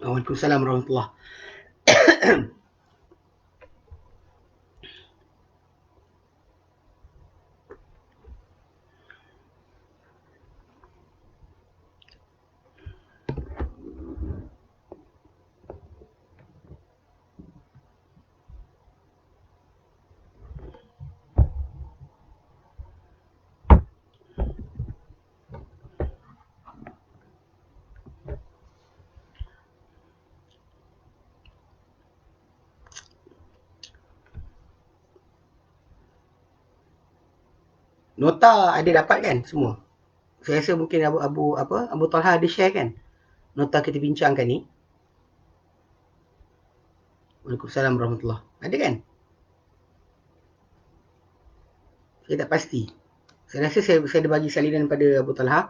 Waalaikumsalam warahmatullahi. Nota ada dapat kan semua? Saya rasa mungkin Abu Talha ada share kan? Nota kita bincangkan ni. Waalaikumsalam warahmatullahi. Ada kan? Saya tak pasti. Saya rasa saya ada bagi salinan pada Abu Talha.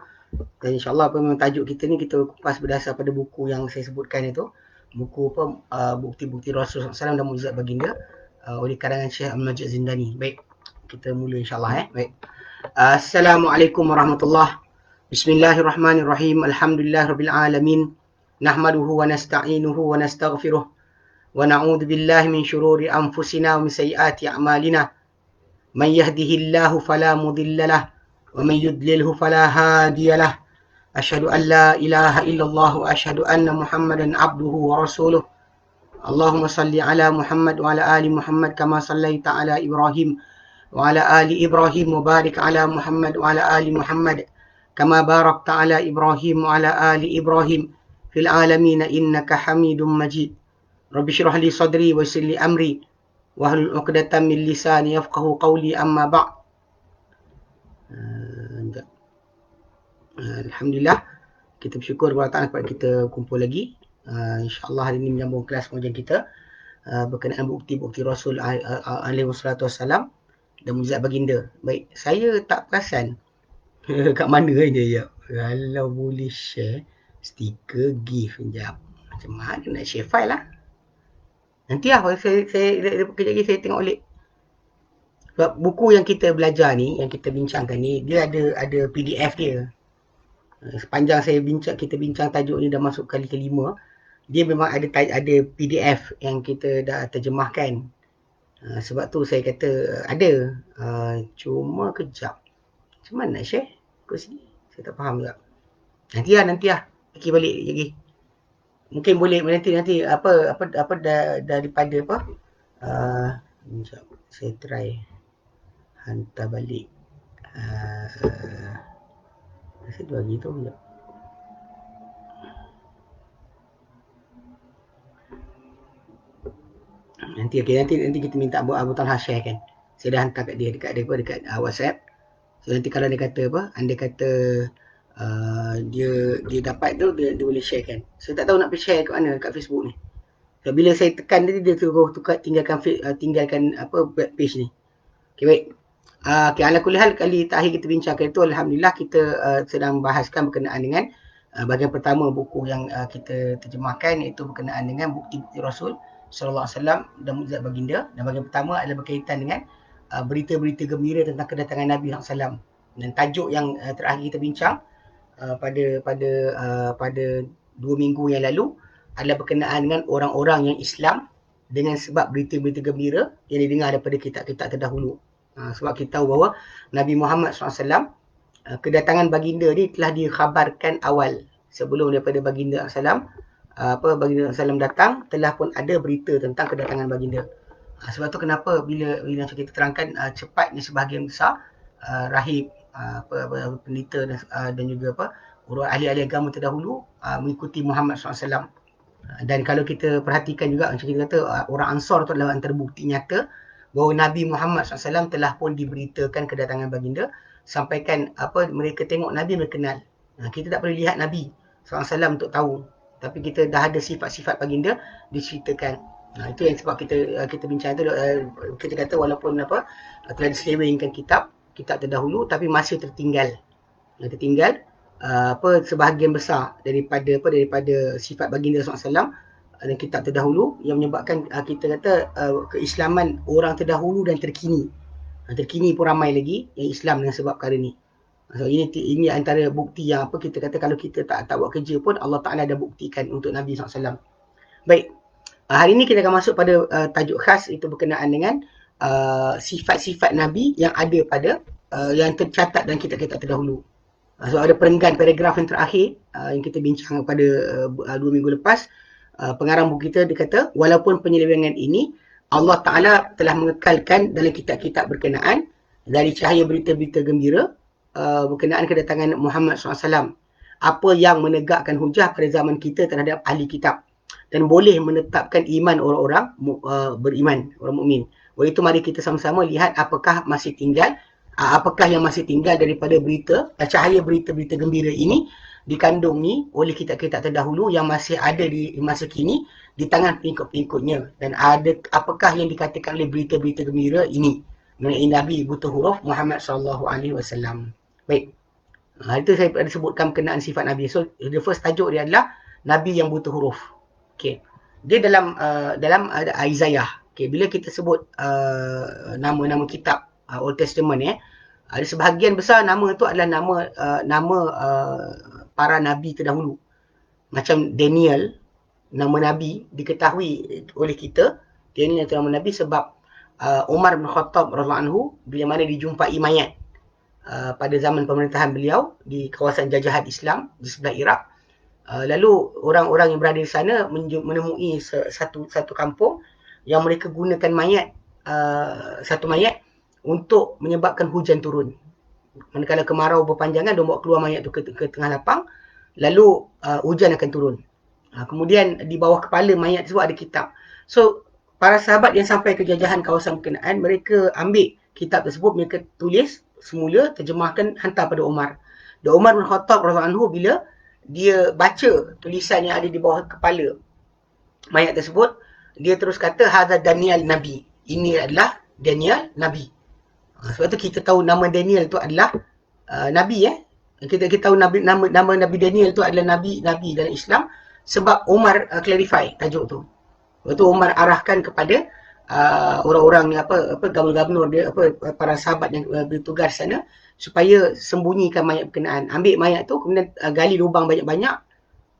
Dan insyaAllah apa memang tajuk kita ni kita kupas berdasar pada buku yang saya sebutkan itu. Buku Bukti-Bukti Rasul SAW dan Mukjizat Baginda oleh karangan Syekh Al-Majid Zindani. Baik, kita mula insyaAllah. Baik. Assalamualaikum warahmatullahi. Bismillahirrahmanirrahim. Alhamdulillahirrabbilalamin. Nahmaduhu wa nasta'inuhu wa nastaghfiruh. Wa na'udhu billahi min syururi anfusina wa min sayyiati a'malina. Man yahdihillahu fala mudilla lah. Wa man yudlilhu fala hadiya lah. Asyhadu an la ilaha illallah wa asyhadu anna Muhammadan abduhu wa rasuluh. Allahumma salli ala Muhammad wa ala ali Muhammad kama sallaita ala Ibrahim wa ala ali Ibrahim wa barik ala Muhammad wa ala ali Muhammad kama barakta ala Ibrahim wa ala ali Ibrahim fil alamin innaka Hamidum Majid. Rabbi shrah li sadri wa yassir li amri wahlul 'uqdatam min lisani yafqahu qawli amma ba'd. Alhamdulillah, kita bersyukur kepada Allah sebab kita kumpul lagi. InsyaAllah hari ini menyambung kelas pengajian kita berkenaan bukti-bukti Rasul alaihi wassalatu wassalam dan mukjizat baginda. Baik, saya tak perasan kat mana aja ya. Kalau boleh share stiker GIF sekejap. Macam mana nak share file lah. Nanti lah saya kejap lagi saya tengok balik. Sebab buku yang kita belajar ni, yang kita bincangkan ni, dia ada PDF dia. Sepanjang kita bincang tajuk ni dah masuk kali kelima, dia memang ada PDF yang kita dah terjemahkan. Sebab tu saya kata ada. Cuma kejap. Macam mana nak share? Kat sini. Saya tak faham juga. Nanti lah. Fikir balik lagi. Mungkin boleh nanti apa daripada apa? Sekejap. Saya try hantar balik. Saya tu lagi tu sekejap. Nanti kita minta Abu Talha share kan. Saya dah hantar kat dia dekat WhatsApp. So nanti kalau dia kata anda kata dia dapat tu dia boleh share kan. Saya tak tahu nak share kat mana kat Facebook ni. So bila saya tekan dia suruh tinggalkan web page ni. Okey baik. Ala kulli hal kali terakhir kita bincangkan itu alhamdulillah kita sedang bahaskan berkenaan dengan bahagian pertama buku yang kita terjemahkan iaitu berkenaan dengan bukti-bukti Rasul sallallahu alaihi wasallam dan mukjizat baginda, dan bahagian pertama adalah berkaitan dengan berita-berita gembira tentang kedatangan Nabi SAW. Dan tajuk yang terakhir kita bincang pada 2 minggu yang lalu adalah berkenaan dengan orang-orang yang Islam dengan sebab berita-berita gembira yang didengar daripada kitab-kitab terdahulu. Sebab kita tahu bahawa Nabi Muhammad SAW, kedatangan baginda ni telah dikhabarkan awal sebelum daripada baginda SAW datang, telah pun ada berita tentang kedatangan baginda. Sebab tu kenapa bila macam kita terangkan cepatnya sebahagian besar rahib, pendeta dan juga orang ahli-ahli agama terdahulu mengikuti Muhammad SAW. Dan kalau kita perhatikan juga, macam kita kata, orang Ansar tu adalah antara bukti nyata bahawa Nabi Muhammad SAW telah pun diberitakan kedatangan baginda. Sampaikan mereka tengok Nabi, mereka kenal. Kita tak perlu lihat Nabi SAW untuk tahu. Tapi kita dah ada sifat-sifat baginda diceritakan. Itu yang sebab kita bincang tu, kita kata walaupun telah diselewengkan kitab terdahulu, tapi masih tertinggal sebahagian besar daripada sifat baginda SAW dan kitab terdahulu, yang menyebabkan kita kata keislaman orang terdahulu dan terkini pun ramai lagi yang Islam dengan sebab perkara ni. So, ini antara bukti yang kita kata kalau kita tak buat kerja pun Allah Ta'ala dah buktikan untuk Nabi SAW. Baik, hari ini kita akan masuk pada tajuk khas, itu berkenaan dengan sifat-sifat Nabi yang ada pada yang tercatat dalam kitab-kitab terdahulu. So, ada perenggan paragraf yang terakhir yang kita bincang pada 2 minggu lepas. Pengarang buku kita, dia kata, walaupun penyelewengan ini Allah Ta'ala telah mengekalkan dalam kitab-kitab berkenaan dari cahaya berita-berita gembira berkenaan kedatangan Muhammad SAW, apa yang menegakkan hujah pada zaman kita terhadap ahli kitab dan boleh menetapkan iman orang-orang beriman, orang mukmin. Oleh itu mari kita sama-sama lihat apakah yang masih tinggal daripada cahaya berita-berita gembira ini dikandungi oleh kitab-kitab terdahulu yang masih ada di masa kini di tangan pengikut-pengikutnya, dan apakah yang dikatakan oleh berita-berita gembira ini mengenai Nabi buta huruf Muhammad SAW. Baik, itu saya ada sebutkan berkenaan sifat Nabi. So the first tajuk dia adalah Nabi yang buta huruf. Okay. Dia dalam Isaiah. Okay, bila kita sebut nama-nama kitab Old Testament, ada sebahagian besar nama itu adalah nama para nabi terdahulu. Macam Daniel, nama nabi diketahui oleh kita. Daniel itu nama nabi sebab Umar bin Khattab radhiyallahu anhu bila mana dijumpai mayat pada zaman pemerintahan beliau di kawasan jajahan Islam di sebelah Iraq. Lalu orang-orang yang berada di sana menemui satu kampung yang mereka gunakan satu mayat untuk menyebabkan hujan turun. Manakala kemarau berpanjangan, dia bawa keluar mayat tu ke tengah lapang, lalu hujan akan turun. Kemudian di bawah kepala mayat tersebut ada kitab. So para sahabat yang sampai ke jajahan kawasan berkenaan, mereka ambil kitab tersebut, mereka tulis semula, terjemahkan, hantar pada Umar. Dan Umar bin Khattab radhiyallahu anhu bila dia baca tulisan yang ada di bawah kepala mayat tersebut, dia terus kata hadza Daniel Nabi. Ini adalah Daniel Nabi. Sebab tu kita tahu nama Daniel tu adalah Nabi. Kita tahu nama Nabi Daniel tu adalah Nabi dalam Islam sebab Umar clarify tajuk tu. Sebab tu Umar arahkan kepada orang-orang gubernur dia, para sahabat yang bertugas sana, supaya sembunyikan mayat berkenaan. Ambil mayat tu, kemudian gali lubang banyak-banyak.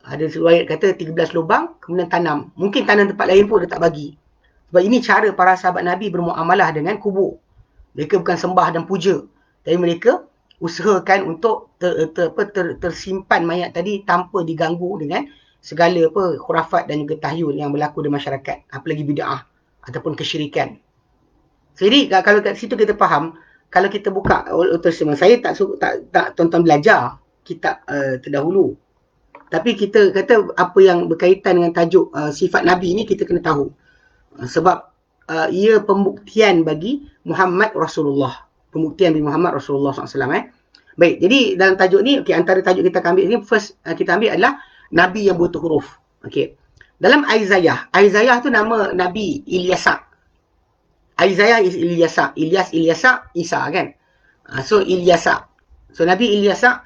Ada riwayat kata 13 lubang, kemudian tanam. Mungkin tanam tempat lain pun dia tak bagi. Sebab ini cara para sahabat Nabi bermuamalah dengan kubur. Mereka bukan sembah dan puja, tapi mereka usahakan untuk tersimpan mayat tadi tanpa diganggu dengan segala khurafat dan juga tahyul yang berlaku di masyarakat, apalagi bid'ah ataupun kesyirikan. Jadi kalau kat situ kita faham, kalau kita buka Old Testament, saya tak tonton belajar kitab terdahulu, tapi kita kata apa yang berkaitan dengan tajuk sifat Nabi ni kita kena tahu, sebab ia pembuktian bagi Muhammad Rasulullah, pembuktian bagi Muhammad Rasulullah SAW. Baik, jadi dalam tajuk ni, antara tajuk kita akan ambil ni, first kita ambil adalah Nabi yang buta huruf. Dalam Isaiah tu nama Nabi Ilyasa. Isaiah is Ilyasa, Ilyasa, Isa kan. So Ilyasa. So Nabi Ilyasa,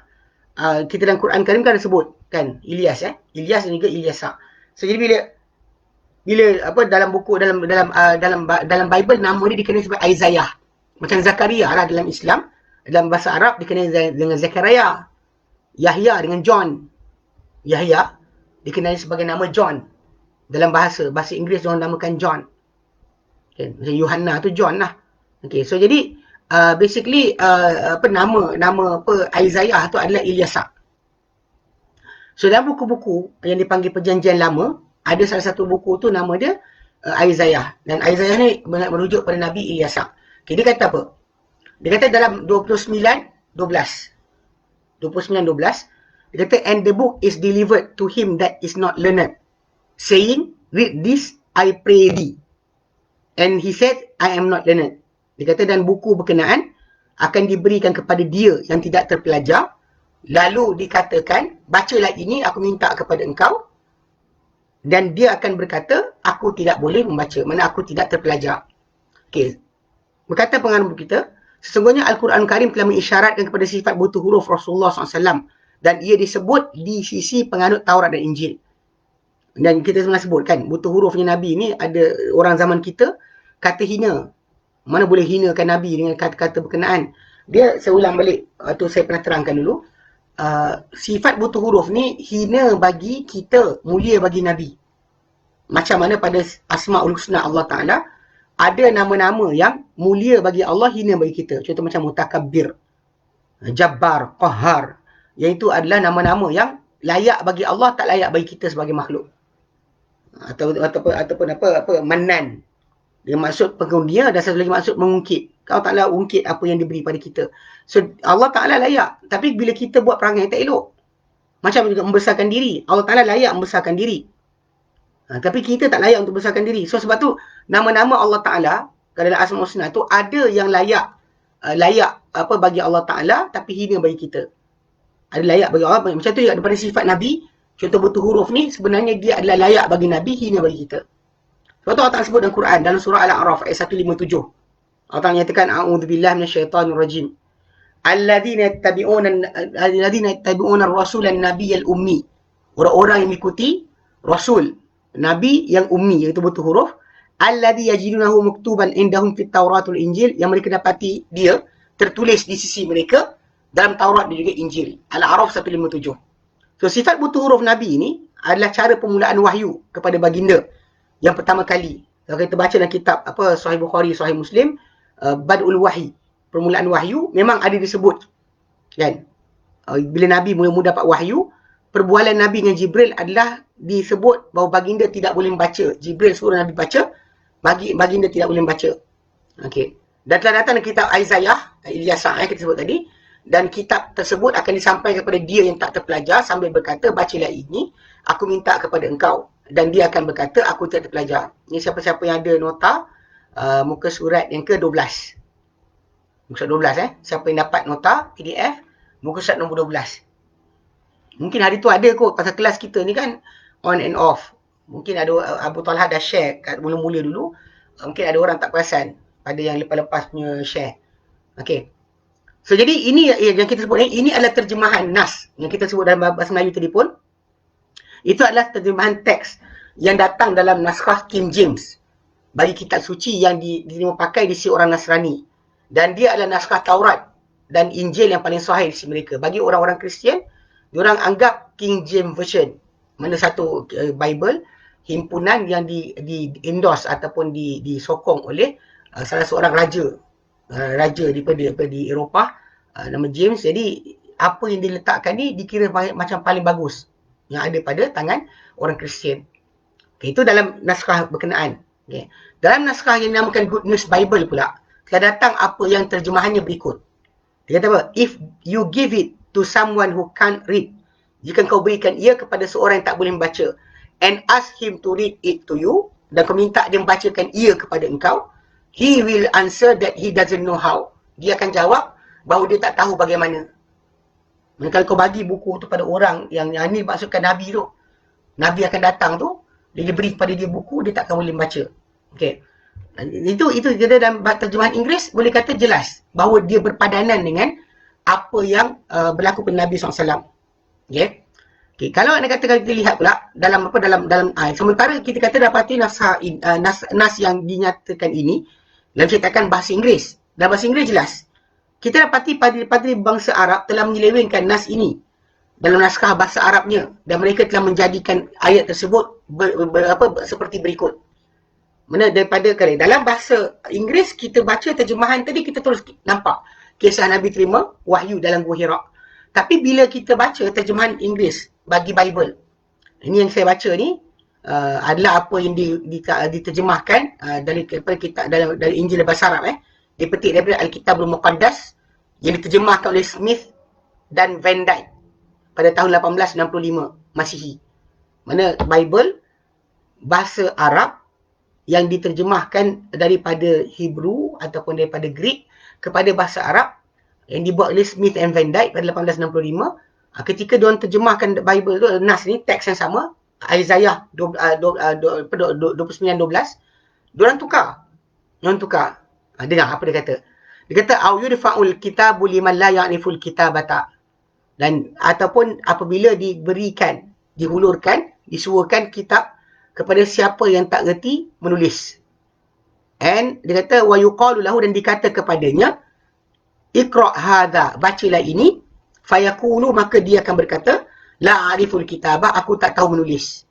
kita dalam Quran Karim kan sebut kan Ilyas, Ilyas dan juga Ilyasa. So jadi bila dalam buku dalam Bible nama dia dikenali sebagai Isaiah. Macam Zakaria lah dalam Islam, dalam bahasa Arab dikenali dengan Zakaria. Yahya dengan John. Yahya dikenali sebagai nama John. Dalam bahasa Inggeris orang namakan John. Okay. Macam Yohana tu John lah. Okay, so jadi basically nama Isaiah tu adalah Ilyasa. So dalam buku-buku yang dipanggil Perjanjian Lama, ada salah satu buku tu nama dia Isaiah. Dan Isaiah ni merujuk pada Nabi Ilyasa. Okay, dia kata apa? Dia kata dalam 29:12. Dia kata, and the book is delivered to him that is not learned, saying, read this, I pray thee. And he said, I am not learned. Dia kata, dan buku berkenaan akan diberikan kepada dia yang tidak terpelajar. Lalu dikatakan, bacalah ini, aku minta kepada engkau. Dan dia akan berkata, aku tidak boleh membaca. Mana aku tidak terpelajar. Okey. Berkata pengarang kita, sesungguhnya Al-Quran Karim telah mengisyaratkan kepada sifat buta huruf Rasulullah SAW. Dan ia disebut di sisi penganut Taurat dan Injil. Dan kita pernah sebutkan, buta hurufnya Nabi ni ada orang zaman kita kata hina. Mana boleh hinakan Nabi dengan kata-kata berkenaan. Dia, saya ulang balik, tu saya pernah terangkan dulu. Sifat buta huruf ni hina bagi kita, mulia bagi Nabi. Macam mana pada Asma'ul Husna Allah Ta'ala, ada nama-nama yang mulia bagi Allah, hina bagi kita. Contoh macam Mutakabbir, Jabbar, Qahar. Yang itu adalah nama-nama yang layak bagi Allah, tak layak bagi kita sebagai makhluk. Ataupun Manan. Dengan maksud pengundia dan satu lagi maksud mengungkit. Allah Ta'ala ungkit apa yang diberi pada kita. So Allah Ta'ala layak. Tapi bila kita buat perangai tak elok. Macam juga membesarkan diri. Allah Ta'ala layak membesarkan diri. Tapi kita tak layak untuk membesarkan diri. So sebab tu nama-nama Allah Ta'ala dalam Asmaul Husna tu ada yang layak bagi Allah Ta'ala tapi hina bagi kita. Ada layak bagi Allah. Macam tu juga daripada sifat Nabi. Contoh buta huruf ni sebenarnya dia adalah layak bagi Nabi, hina bagi kita. Sebab tu Allah Ta'ala sebut dalam Quran dalam surah Al-A'raf ayat 157. Allah Ta'ala nyatakan a'udzubillahi minasyaitonirrajim. Alladzina yattabi'una ar-rasulan nabiyyal ummi. Orang-orang yang mengikuti rasul Nabi yang ummi, iaitu buta huruf. Alladzi yajidunahu maktuban indahum fit Tauratul Injil, yang mereka dapati dia tertulis di sisi mereka dalam Taurat dan juga Injil. Al-A'raf 157. So sifat buta huruf Nabi ni adalah cara permulaan wahyu kepada baginda yang pertama kali. Kalau kita baca dalam kitab Sahih Bukhari, Sahih Muslim, Bad'ul Wahyi, permulaan wahyu, memang ada disebut. Kan? Bila Nabi mula-mula dapat wahyu, perbualan Nabi dengan Jibril adalah disebut bahawa baginda tidak boleh membaca. Jibril suruh Nabi baca, baginda tidak boleh membaca. Okey. Dan telah datang dalam kitab Isaiah, Ilyasah kita sebut tadi, dan kitab tersebut akan disampaikan kepada dia yang tak terpelajar sambil berkata, bacalah ini, aku minta kepada engkau. Dan dia akan berkata, aku tidak terpelajar. Ini siapa-siapa yang ada nota, muka surat yang ke-12. Muka surat 12 Siapa yang dapat nota, PDF, muka surat nombor 12. Mungkin hari tu ada kot, pasal kelas kita ni kan on and off. Mungkin ada Abu Talha dah share kat mula-mula dulu. Mungkin ada orang tak perasan pada yang lepas-lepas punya share. Okay. So jadi ini yang kita sebut ni, ini adalah terjemahan nas yang kita sebut dalam bahasa Melayu tadi pun. Itu adalah terjemahan teks yang datang dalam naskah King James bagi kitab suci yang diterima pakai di sisi orang Nasrani. Dan dia adalah naskah Taurat dan Injil yang paling sahih di sisi mereka. Bagi orang-orang Kristian, diorang anggap King James Version, mana satu Bible, himpunan yang di-endorse ataupun disokong oleh salah seorang raja di Eropah, nama James. Jadi apa yang diletakkan ni dikira macam paling bagus yang ada pada tangan orang Kristian. Okay, itu dalam naskah berkenaan. Okay. Dalam naskah yang dinamakan Good News Bible pula, telah datang apa yang terjemahannya berikut. Dia kata apa? If you give it to someone who can't read, jika kau berikan ia kepada seorang yang tak boleh membaca, and ask him to read it to you, dan kau minta dia membacakan ia kepada engkau, he will answer that he doesn't know how. Dia akan jawab bahawa dia tak tahu bagaimana. Kalau kau bagi buku tu pada orang yang ni maksudkan Nabi tu, Nabi akan datang tu, dia beri kepada dia buku, dia takkan boleh membaca. Okey. Itu kita dalam terjemahan Inggeris boleh kata jelas bahawa dia berpadanan dengan apa yang berlaku pada Nabi SAW. Okey. Okay, kalau anda kata kita lihat pula dalam sementara kita kata dapati nas yang dinyatakan ini dalam cetakan bahasa Inggeris. Dalam bahasa Inggeris jelas. Kita dapati padri-padri bangsa Arab telah menyelewengkan nas ini dalam naskah bahasa Arabnya, dan mereka telah menjadikan ayat tersebut seperti berikut. Mana daripada dalam bahasa Inggeris kita baca terjemahan tadi, kita terus nampak kisah Nabi terima wahyu dalam Gua Hira. Tapi bila kita baca terjemahan Inggeris bagi Bible, ini yang saya baca ni adalah apa yang diterjemahkan dari Injil bahasa Arab, dipetik daripada Alkitabul Muqaddas yang diterjemahkan oleh Smith dan Van Dyke pada tahun 1865 Masihi. Mana Bible bahasa Arab yang diterjemahkan daripada Hebrew ataupun daripada Greek kepada bahasa Arab yang dibuat oleh Smith and Van Dyke pada 1865. Ketika diorang terjemahkan Bible tu, nas ni, teks yang sama, Isaiah 29:12, diorang tukar. Dengar apa dia kata. Dia kata, au yudfa'ul kitabu liman la ya'riful kitabata. Dan ataupun apabila diberikan, dihulurkan, disuruhkan kitab kepada siapa yang tak reti menulis. And dia kata wa yuqalu lahu, dan dikata kepadanya, iqra' hadha, bacalah ini, fayaqulu, maka dia akan berkata, la a'riful kitabah, aku tak tahu menulis.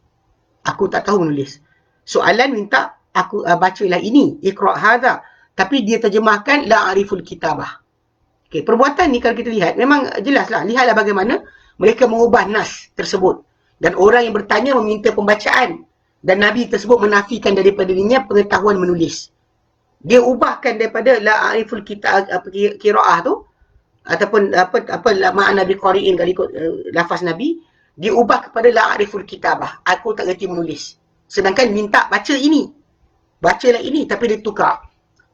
Soalan minta aku bacalah ini, iqra' hadha, tapi dia terjemahkan la a'riful kitabah. Okey, perbuatan ni kalau kita lihat memang jelaslah, lihatlah bagaimana mereka mengubah nas tersebut. Dan orang yang bertanya meminta pembacaan, dan Nabi tersebut menafikan daripada dirinya pengetahuan menulis. Dia ubahkan daripada la a'riful qiraah tu ataupun apa makna bi qari'in kali lafaz Nabi, dia ubah kepada la a'riful kitabah, aku tak reti menulis. Sedangkan minta baca ini, bacalah ini, tapi dia tukar.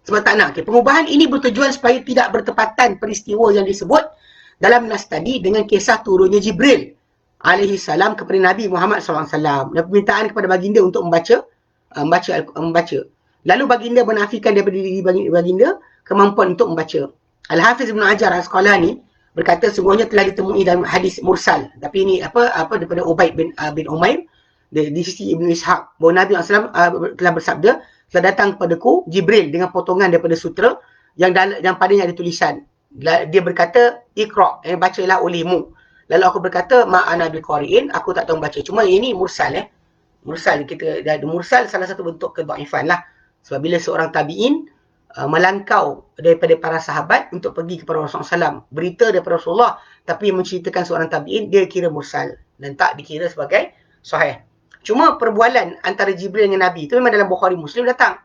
Sebab tak nak. Okay. Pengubahan ini bertujuan supaya tidak bertepatan peristiwa yang disebut dalam nas tadi dengan kisah turunnya Jibril alaihi salam kepada Nabi Muhammad SAW dan permintaan kepada baginda untuk membaca. Lalu baginda menafikan daripada diri baginda kemampuan untuk membaca. Al-Hafiz Ibn Hajar Al-Asqalani berkata sungguhnya telah ditemui dalam hadis mursal. Tapi ini apa daripada Ubaid bin Umair di sisi Ibn Ishaq bahawa Nabi SAW telah bersabda, telah datang kepadaku Jibril dengan potongan daripada sutra yang padanya ada tulisan. Dia berkata, iqra', bacalah olehmu. Lalu aku berkata, ma'ana biqari'in, aku tak tahu baca. Cuma ini mursal. Mursal, kita dah ada mursal, salah satu bentuk kedhaifan lah. Sebab bila seorang tabi'in melangkau daripada para sahabat untuk pergi kepada Rasulullah SAW, berita daripada Rasulullah, tapi menceritakan seorang tabi'in, dia kira mursal dan tak dikira sebagai sahih. Cuma perbualan antara Jibril dengan Nabi itu memang dalam Bukhari Muslim datang.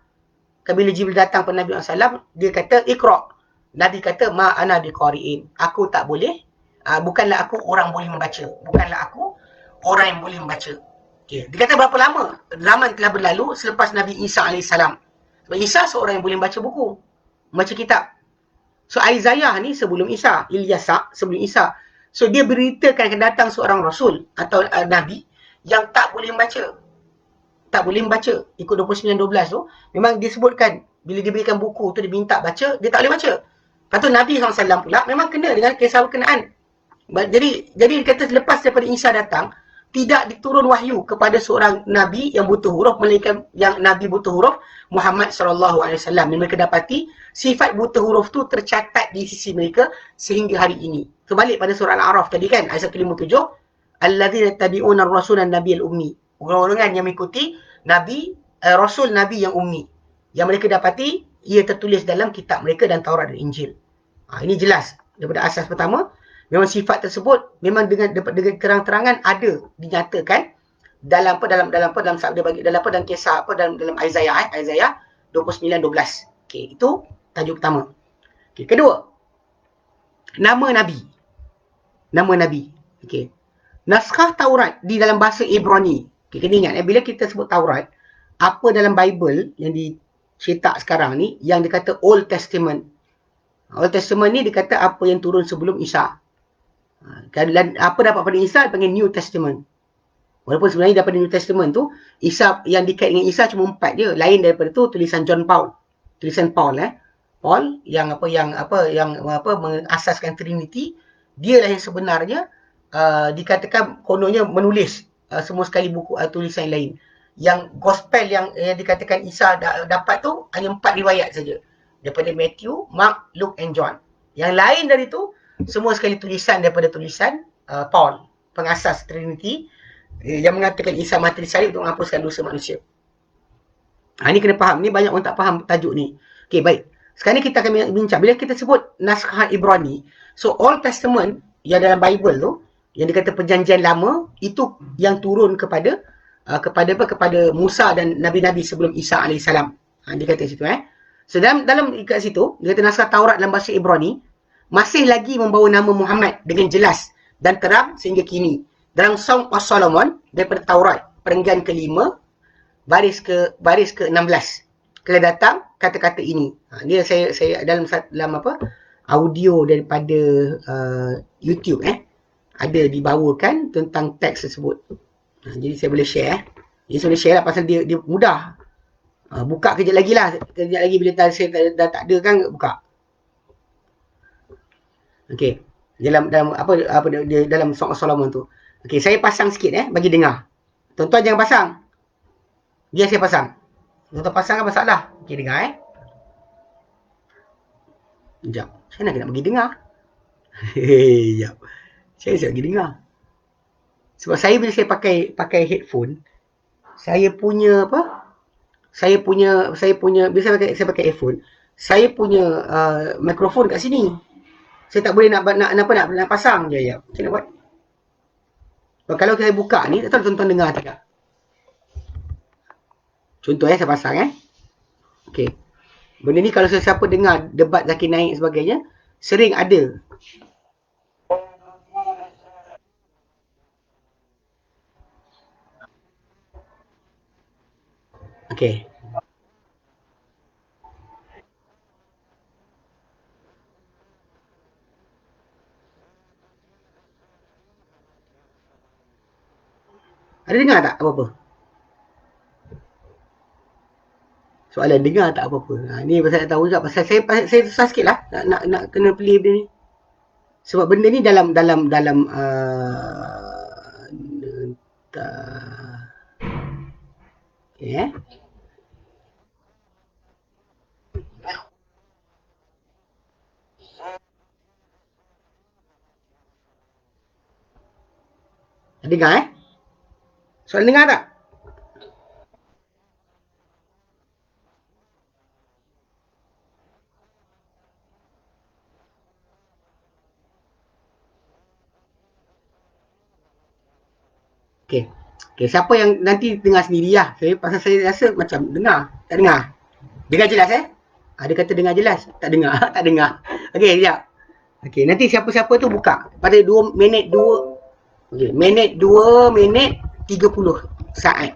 Bila Jibril datang kepada Nabi SAW, dia kata, iqra'. Nabi kata, ma'ana biqari'in, aku tak boleh. Bukanlah aku orang boleh membaca. Bukanlah aku orang yang boleh membaca. Okay. Dia kata berapa lama? Zaman telah berlalu selepas Nabi Isa AS. Sebab Isa seorang yang boleh membaca buku. Membaca kitab. So Isaiah ni sebelum Isa. Ilyasa sebelum Isa. So dia beritakan akan datang seorang Rasul atau Nabi yang tak boleh membaca. Tak boleh membaca. Ikut 29:12 tu. Memang disebutkan bila dia berikan buku tu dia minta baca, dia tak boleh baca. Lepas tu Nabi SAW pula memang kena dengan kisah berkenaan. Jadi dia kata selepas daripada Isa datang, tidak diturun wahyu kepada seorang Nabi yang buta huruf, melainkan yang Nabi buta huruf, Muhammad SAW. Mereka dapati sifat buta huruf tu tercatat di sisi mereka sehingga hari ini. So balik pada surah Al-A'raf tadi kan, ayat 157, alladzina yattabi'una ar-rasula an-nabiyyal ummi. Golongan yang mengikuti Nabi, Rasul Nabi yang ummi. Yang mereka dapati, ia tertulis dalam kitab mereka dan Taurat dan Injil. Ini jelas. Daripada asas pertama, memang sifat tersebut memang dengan terang-terangan ada dinyatakan dalam sabda bagi dalam kisah dalam Isaiah 29:12. Okey, itu tajuk pertama. Okey, kedua, nama nabi. Okey. Naskah Taurat di dalam bahasa Ibrani. Okay, kena ingat bila kita sebut Taurat, apa dalam Bible yang dicetak sekarang ni yang dikata Old Testament. Old Testament ni dikata apa yang turun sebelum Isa. Dan apa dapat pada Isa dipanggil New Testament. Walaupun sebenarnya daripada New Testament tu Isa yang dikait dengan Isa cuma 4 je. Lain daripada tu tulisan John Paul. Tulisan Paul Paul yang mengasaskan Trinity, dialah yang sebenarnya dikatakan kononnya menulis semua sekali buku tulisan lain. Yang gospel yang dikatakan Isa dapat tu hanya 4 riwayat saja. Daripada Matthew, Mark, Luke and John. Yang lain dari tu semua sekali tulisan daripada tulisan Paul, pengasas Trinity, yang mengatakan Isa mati di salib untuk menghapuskan dosa manusia. Ini kena faham. Ni banyak orang tak faham tajuk ni. Okey, baik. Sekarang ni kita akan bincang. Bila kita sebut naskah Ibrani, so Old Testament yang dalam Bible tu, yang dikata perjanjian lama, itu yang turun kepada Musa dan Nabi-Nabi sebelum Isa AS. Dia kata situ. So dalam kat situ, dia kata naskah Taurat dalam bahasa Ibrani, masih lagi membawa nama Muhammad dengan jelas dan terang sehingga kini. Dalam Song of Solomon daripada Taurat, perenggan ke-5, baris ke-16. Kalau datang kata-kata ini. Dia saya dalam apa? Audio daripada YouTube ada dibawakan tentang teks tersebut. Jadi saya boleh share. Jadi saya boleh share lah pasal dia mudah. Buka kejap lagi lah. Kejap lagi bila saya dah tak ada kan buka. Okey. Dalam apa dia dalam Song of Solomon tu. Okey, saya pasang sikit bagi dengar. Tuan-tuan jangan pasang. Biar saya pasang. Tuan-tuan pasang kan masalah. Okey, dengar Sekejap. Saya nak bagi dengar. Sekejap. Saya nak bagi dengar. Sebab saya bila saya pakai headphone, saya punya bila saya pakai earphone, saya punya mikrofon kat sini. Saya tak boleh nak pasang je. Saya nak buat. Kalau saya buka ni, tak tahu tuan-tuan dengar tak? Contoh saya pasang Okey. Benda ni kalau siapa dengar debat Zakir Naik sebagainya, sering ada. Okey. Ada dengar tak apa-apa? Soalan dengar tak apa-apa. Ni pasal tak tahu juga pasal saya susah sikitlah nak kena play benda ni. Sebab benda ni dalam okay, dengar Soalan dengar tak? Okey. Okey, siapa yang nanti dengar sendirilah. Pasal saya rasa macam dengar. Tak dengar. Dengar jelas Dia kata dengar jelas. Tak dengar. Tak dengar. Okey, sekejap. Okey, nanti siapa-siapa tu buka. Pada 2 minit 2. Okey, minit 2 minit 30 saat.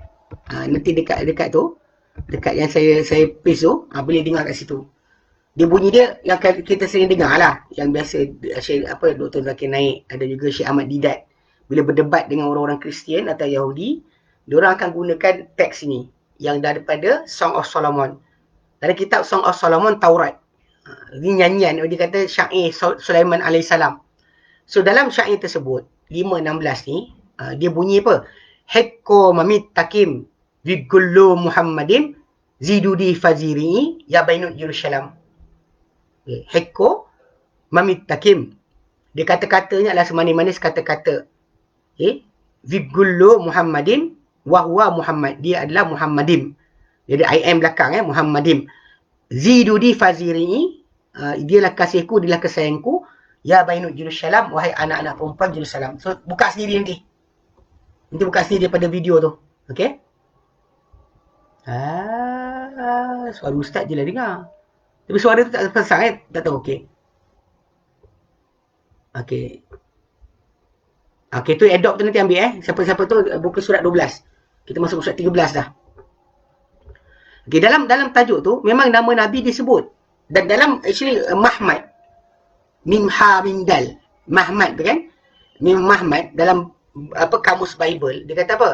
Nanti dekat tu. Dekat yang saya paste tu. Boleh dengar kat situ. Dia bunyi dia yang kita sering dengar lah. Yang biasa Dr. Zakir Naik. Ada juga Syekh Ahmad Didat. Bila berdebat dengan orang-orang Kristian atau Yahudi, diorang akan gunakan teks ini yang daripada Song of Solomon. Dari kitab Song of Solomon, Taurat. Ini nyanyian, dia kata syair Sulaiman AS. So dalam syair tersebut, 5:16 ni, dia bunyi apa? Hekko mamit takim vigullu Muhammadin zidudi faziri ya bainut Yerusalem. Hekko mamit takim. Dia kata-katanya adalah semanis-manis kata-kata. Vigullu Muhammadin wahwa Muhammad. Dia adalah Muhammadim. Jadi I am belakang Muhammadim. Zidudi faziri. Dialah kasihku, dialah kesayangku. Ya bainut Jerusalem, wahai anak-anak perempuan Jerusalem. So buka sendiri nanti. Nanti buka sendiri daripada video tu. Okey? Suara ustaz je lah dengar. Tapi suara tu tak pasang tak tahu. Okey. Okey. Okey, tu adopt tu nanti ambil Siapa-siapa tu buka surat 12. Kita masuk surat 13 dah. Okey, dalam tajuk tu memang nama Nabi disebut. Dan dalam actually Muhammad mim ha mim dal. Muhammad tu kan? Mim Muhammad dalam kamus Bible dia kata apa?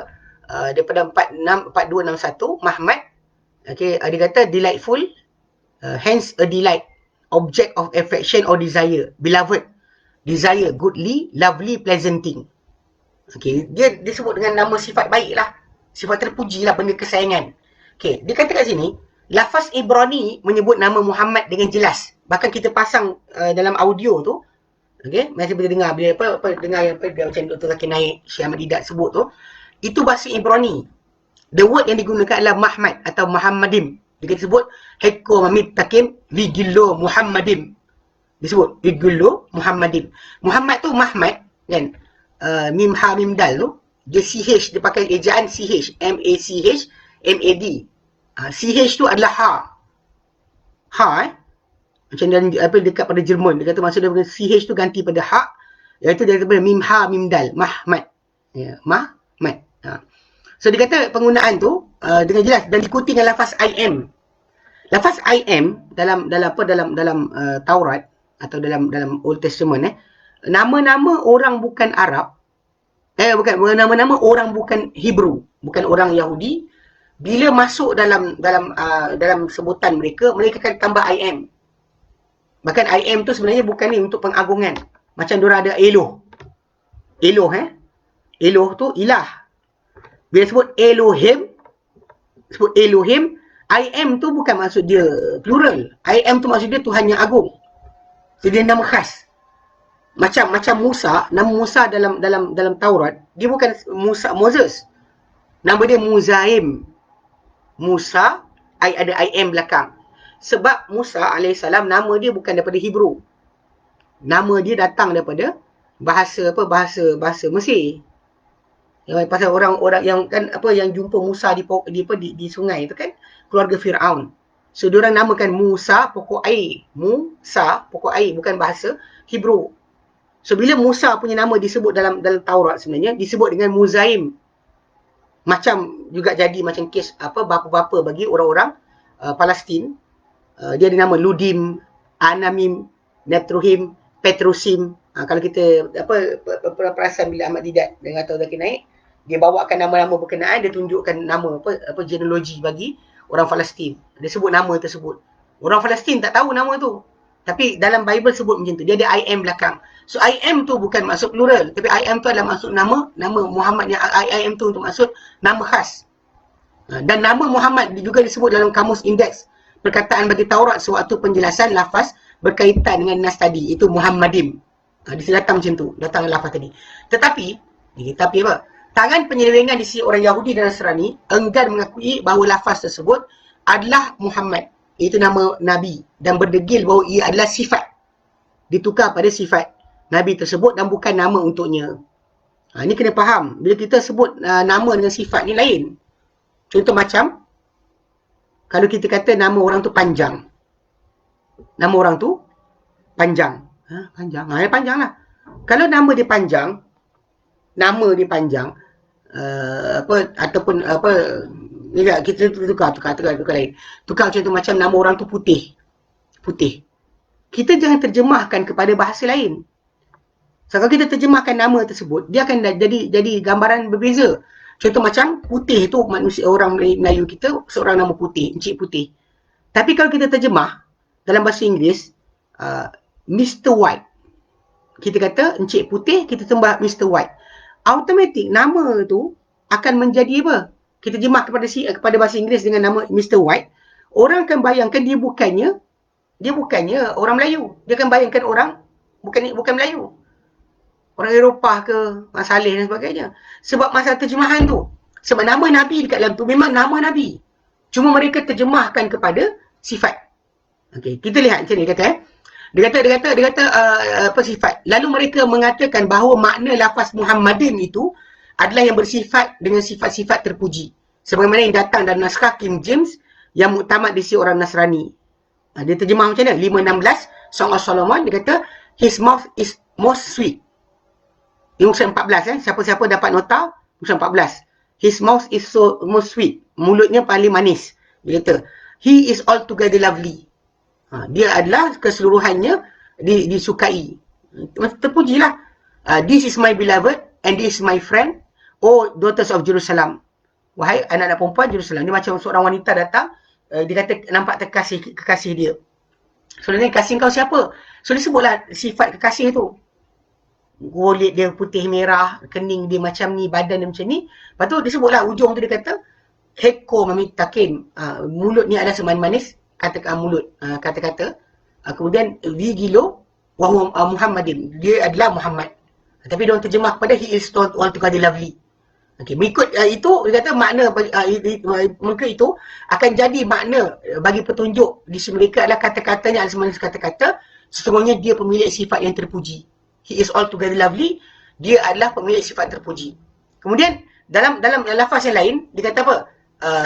Daripada 4261 Muhammad. Okey, dia kata delightful, hence a delight, object of affection or desire, beloved, desire, goodly, lovely, pleasanting. Okey, dia disebut dengan nama sifat baik lah. Sifat terpuji lah, benda kesayangan. Okey, dia kata kat sini, lafaz Ibrani menyebut nama Muhammad dengan jelas. Bahkan kita pasang dalam audio tu. Okey, masih boleh dengar bila dengar macam Dr. Zakir Naik, Syekh Ahmad Didat sebut tu. Itu bahasa Ibrani. The word yang digunakan adalah Muhammad atau Muhammadim. Dia sebut Hekko mamit takim vigillo Muhammadim. Disebut vigillo Muhammadim. Muhammad tu Mahmad kan? Mim ha mim dal tu dia CH, dia pakai ejaan CH, MACH MAD. CH tu adalah ha macam dekat pada Jerman dia kata maksud dia CH tu ganti pada ha, Iaitu daripada mim ha mim dal, Mahmad. Ya, Mahmad. Ha. So dia kata penggunaan tu dengan jelas dan diikuti dengan lafaz I am. Lafaz I am dalam Taurat atau dalam Old Testament nama-nama orang bukan Arab, bukan nama-nama orang bukan Hebrew, bukan orang Yahudi, bila masuk dalam sebutan mereka akan tambah I am. Bahkan I am tu sebenarnya bukan ni untuk pengagungan. Macam diorang ada Eloh. Eloh tu ilah. Bila sebut Elohim, I am tu bukan maksud dia plural. I am tu maksud dia Tuhan yang agung. Jadi dia nama khas. Macam Musa, nama Musa dalam Taurat, dia bukan Moses. Nama dia Muzaim. Musa, ada I am belakang. Sebab Musa alaihissalam nama dia bukan daripada Hebrew. Nama dia datang daripada bahasa Mesir. Pasal orang-orang yang kan yang jumpa Musa di sungai tu kan keluarga Firaun. So diorang namakan Musa pokok air. Musa pokok air, bukan bahasa Hebrew. So bila Musa punya nama disebut dalam Taurat sebenarnya disebut dengan Muzaim. Macam juga jadi macam kes bapa-bapa bagi orang-orang Palestin. Dia ada nama Ludim, Anamim, Netruhim, Petrusim. Kalau kita perasan bila Ahmad Didat dengan Atau Zakir Naik, dia bawakan nama-nama berkenaan, dia tunjukkan nama genealogi bagi orang Palestin. Dia sebut nama tersebut. Orang Palestin tak tahu nama tu. Tapi dalam Bible sebut macam tu. Dia ada I am belakang. So I am tu bukan maksud plural, tapi I am tu adalah maksud nama Muhammad yang I am tu untuk maksud nama khas. Dan nama Muhammad juga disebut dalam kamus indeks perkataan bagi Taurat sewaktu penjelasan lafaz berkaitan dengan nas tadi, itu Muhammadim. Dia datang macam tu, datang lafaz tadi. Tetapi apa? Tangan penyelewengan di sisi orang Yahudi dan Nasrani enggan mengakui bahawa lafaz tersebut adalah Muhammad, iaitu nama Nabi, dan berdegil bahawa ia adalah sifat. Ditukar pada sifat Nabi tersebut dan bukan nama untuknya. Ini kena faham. Bila kita sebut nama dengan sifat ni lain. Contoh macam, kalau kita kata nama orang tu panjang. Nama orang tu panjang. Panjang. Panjang lah. Kalau nama dia panjang, ataupun kita tukar lain. Tukar contoh macam nama orang tu putih. Kita jangan terjemahkan kepada bahasa lain. So, kalau kita terjemahkan nama tersebut, dia akan jadi gambaran berbeza. Contoh macam putih tu manusia orang Melayu kita seorang nama putih, Encik Putih. Tapi kalau kita terjemah dalam bahasa Inggeris, Mr. White. Kita kata Encik Putih, kita tambah Mr. White. Automatik nama tu akan menjadi apa? Kita terjemah kepada bahasa Inggeris dengan nama Mr. White, orang akan bayangkan dia bukannya orang Melayu. Dia akan bayangkan orang bukan Melayu. Orang Eropah ke, Saleh dan sebagainya. Sebab masalah terjemahan tu. Sebab nama Nabi dekat dalam tu memang nama Nabi. Cuma mereka terjemahkan kepada sifat. Okey, kita lihat macam ni kata. Dia kata sifat. Lalu mereka mengatakan bahawa makna lafaz Muhammadin itu adalah yang bersifat dengan sifat-sifat terpuji. Sebagaimana yang datang dalam naskah King James yang muktamad di sisi orang Nasrani. Dia terjemah macam mana? 516 Song of Solomon, dia kata his mouth is most sweet. Ini muka 14 Siapa-siapa dapat nota muka 14. His mouth is so most sweet. Mulutnya paling manis. Dia kata he is altogether lovely. Dia adalah keseluruhannya disukai. Terpujilah. This is my beloved and this is my friend, oh daughters of Jerusalem. Wahai anak-anak perempuan Jerusalem. Dia macam seorang wanita datang, dia kata nampak kekasih dia. So dia kata, kasih kau siapa? So dia sebutlah sifat kekasih tu. Kulit dia putih merah, kening dia macam ni, badan dia macam ni. Lepas tu dia sebutlah ujung tu dia kata heko mamitakin. Mulut ni adalah semanis kata-kata. Kemudian dia gilo wahum Muhammadin. Dia adalah Muhammad. Tapi dia orang terjemah kepada he is altogether lovely. Okey, mengikut itu dia kata makna maka itu akan jadi makna bagi petunjuk di sisi mereka adalah kata-katanya adalah semanis kata-kata, sesungguhnya dia pemilik sifat yang terpuji. He is altogether lovely. Dia adalah pemilik sifat terpuji. Kemudian dalam lafaz yang lain dia kata apa?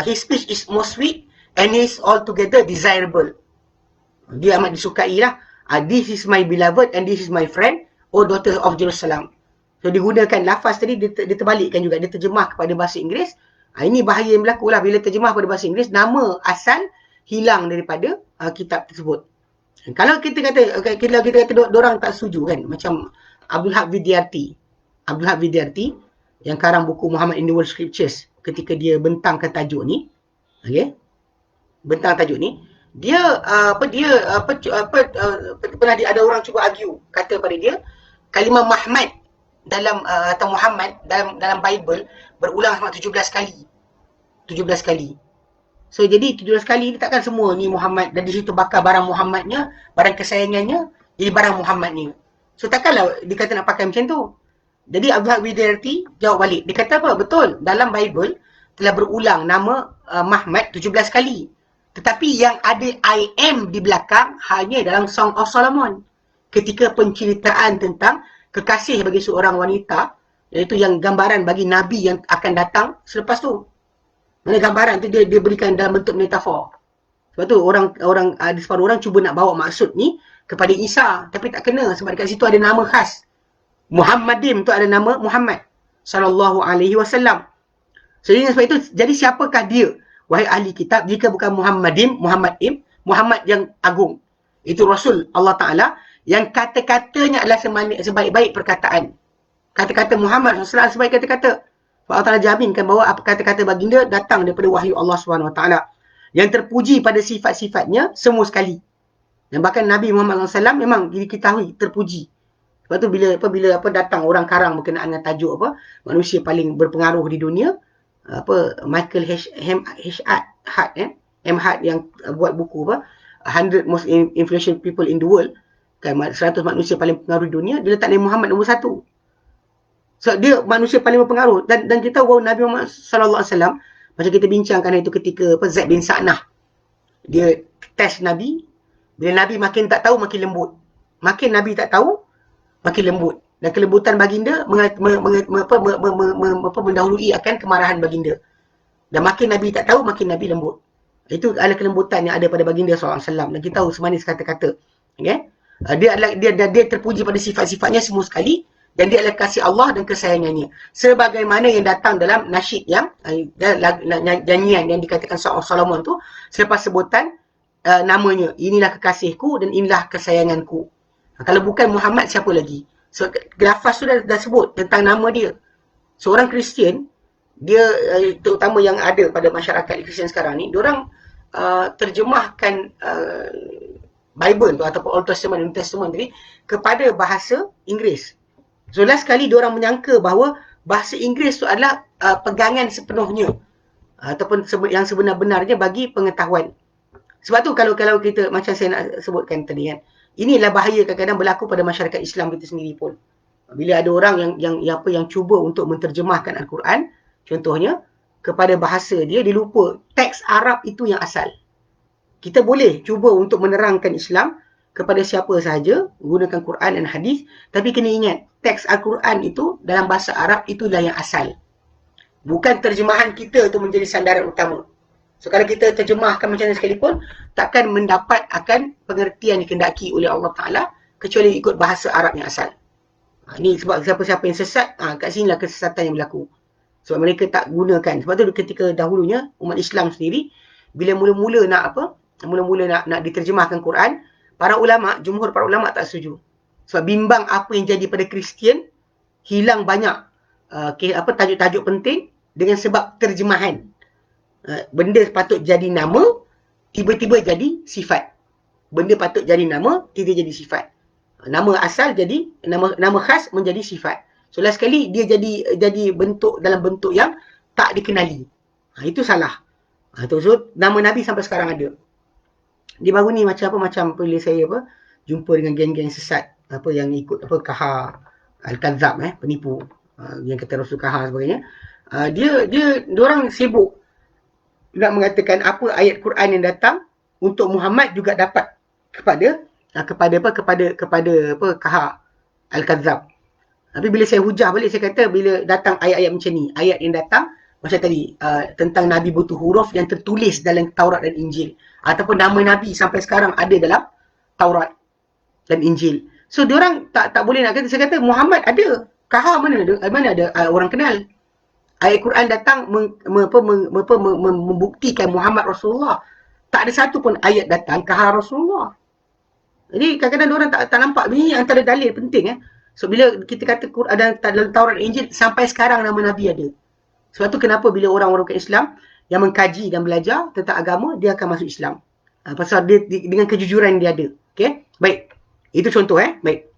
His speech is most sweet and is altogether desirable. Dia amat disukai lah. This is my beloved and this is my friend. O daughter of Jerusalem. So digunakan lafaz tadi dia terbalikkan juga, dia terjemah kepada bahasa Inggeris. Ini bahaya yang berlaku lah bila terjemah pada bahasa Inggeris, nama asal hilang daripada kitab tersebut. Kalau kita kata orang tak setuju kan, macam Abdul Haq Vidyarti yang karang buku Muhammad in the World Scriptures, ketika dia bentangkan tajuk ni, okey, bentang tajuk ni, dia pernah ada orang cuba argue, kata pada dia kalimah Muhammad dalam atau Muhammad dalam Bible berulang 17 kali. 17 kali. So jadi 17 kali ni takkan semua ni Muhammad, dan di situ bakal barang Muhammadnya, barang kesayangannya jadi barang Muhammadnya. So takkanlah dia kata nak pakai macam tu. Jadi Abdul Haq Widarti jawab balik. Dia kata apa? Betul, dalam Bible telah berulang nama Muhammad 17 kali. Tetapi yang ada I am di belakang hanya dalam Song of Solomon. Ketika penceritaan tentang kekasih bagi seorang wanita, iaitu yang gambaran bagi Nabi yang akan datang selepas tu. Mana gambaran tu dia berikan dalam bentuk metafor. Sebab tu orang separuh orang cuba nak bawa maksud ni kepada Isa, tapi tak kena sebab dekat situ ada nama khas. Muhammadim tu ada nama Muhammad sallallahu alaihi wasallam. So sebab itu, jadi siapakah dia? Wahai ahli kitab, jika bukan Muhammad yang agung. Itu Rasul Allah Ta'ala yang kata-katanya adalah sebaik-baik perkataan. Kata-kata Muhammad SAW sebaik kata-kata. Allah Ta'ala jaminkan bahawa apa kata-kata baginda datang daripada wahyu Allah SWT yang terpuji pada sifat-sifatnya semua sekali. Dan bahkan Nabi Muhammad SAW memang diketahui terpuji. Sebab tu bila datang orang karang berkenaan dengan tajuk manusia paling berpengaruh di dunia, Michael M. Hart yang buat buku 100 Most Influential People in the World, kan, 100 manusia paling berpengaruh di dunia, dia letak Nabi Muhammad nombor 1. So dia manusia paling berpengaruh, dan kita tahu Nabi Muhammad sallallahu alaihi wasallam, macam kita bincangkan itu ketika Zaid bin Sa'nah. Dia test Nabi, bila Nabi makin tak tahu makin lembut. Makin Nabi tak tahu makin lembut. Dan kelembutan baginda mendahului akan kemarahan baginda. Dan makin Nabi tak tahu makin Nabi lembut. Itu adalah kelembutan yang ada pada baginda sallallahu alaihi wasallam, dan kita tahu semanis kata-kata. Okay? Dia terpuji pada sifat-sifatnya semua sekali. Dan dia adalah kasih Allah dan kesayangannya. Sebagaimana yang datang dalam nasyid yang nyanyian yang dikatakan Song of Solomon tu, selepas sebutan namanya, inilah kekasihku dan inilah kesayanganku. Kalau bukan Muhammad, siapa lagi? So lafaz tu dah sebut tentang nama dia. Seorang Kristian, dia terutama yang ada pada masyarakat Kristian sekarang ni, diorang terjemahkan Bible tu ataupun Old Testament, New Testament tadi kepada bahasa Inggeris. So last kali diorang menyangka bahawa bahasa Inggeris tu adalah pegangan sepenuhnya ataupun yang sebenar-benarnya bagi pengetahuan. Sebab tu kalau kita, macam saya nak sebutkan tadi kan, inilah bahaya kadang-kadang berlaku pada masyarakat Islam kita sendiri pun. Bila ada orang yang cuba untuk menterjemahkan Al-Quran, contohnya kepada bahasa dia lupa teks Arab itu yang asal. Kita boleh cuba untuk menerangkan Islam kepada siapa sahaja menggunakan Quran dan hadis, tapi kena ingat teks Al-Quran itu dalam bahasa Arab itulah yang asal. Bukan terjemahan kita itu menjadi sandaran utama. So kalau kita terjemahkan macam mana sekalipun, takkan mendapat akan pengertian dikehendaki oleh Allah Ta'ala kecuali ikut bahasa Arab yang asal. Ini sebab siapa-siapa yang sesat, kat sinilah kesesatan yang berlaku. Sebab mereka tak gunakan. Sebab tu ketika dahulunya umat Islam sendiri, bila mula-mula nak diterjemahkan Quran, jumhur para ulama tak setuju. Sebab bimbang apa yang jadi pada Kristian, hilang banyak tajuk-tajuk penting dengan sebab terjemahan. Benda patut jadi nama, tiba-tiba jadi sifat. Benda patut jadi nama, tiba-tiba jadi sifat. Nama asal jadi, nama khas menjadi sifat. So last sekali dia jadi bentuk dalam bentuk yang tak dikenali. Itu salah. So nama Nabi sampai sekarang ada. Dia baru ni macam bila saya jumpa dengan geng-geng sesat yang ikut Kahar Al-Kadzab, penipu, yang kata Rasul Kahar sebagainya. Dia orang sibuk nak mengatakan apa ayat Quran yang datang untuk Muhammad juga dapat kepada Kahar Al-Kadzab. Tapi bila saya hujah balik, saya kata bila datang ayat-ayat macam ni, ayat yang datang macam tadi tentang Nabi butuh huruf yang tertulis dalam Taurat dan Injil, ataupun nama Nabi sampai sekarang ada dalam Taurat dan Injil. So diorang tak boleh nak kata, saya kata Muhammad ada. Kahar mana ada orang kenal. Ayat Quran datang membuktikan Muhammad Rasulullah. Tak ada satu pun ayat datang kahar Rasulullah. Jadi kadang-kadang orang tak nampak. Ini antara dalil penting. So bila kita kata ada dalam Taurat Injil, sampai sekarang nama Nabi ada. Sebab tu kenapa bila orang-orang bukan Islam yang mengkaji dan belajar tentang agama, dia akan masuk Islam. Pasal dia dengan kejujuran dia ada. Okay? Baik. Itu contoh. Baik.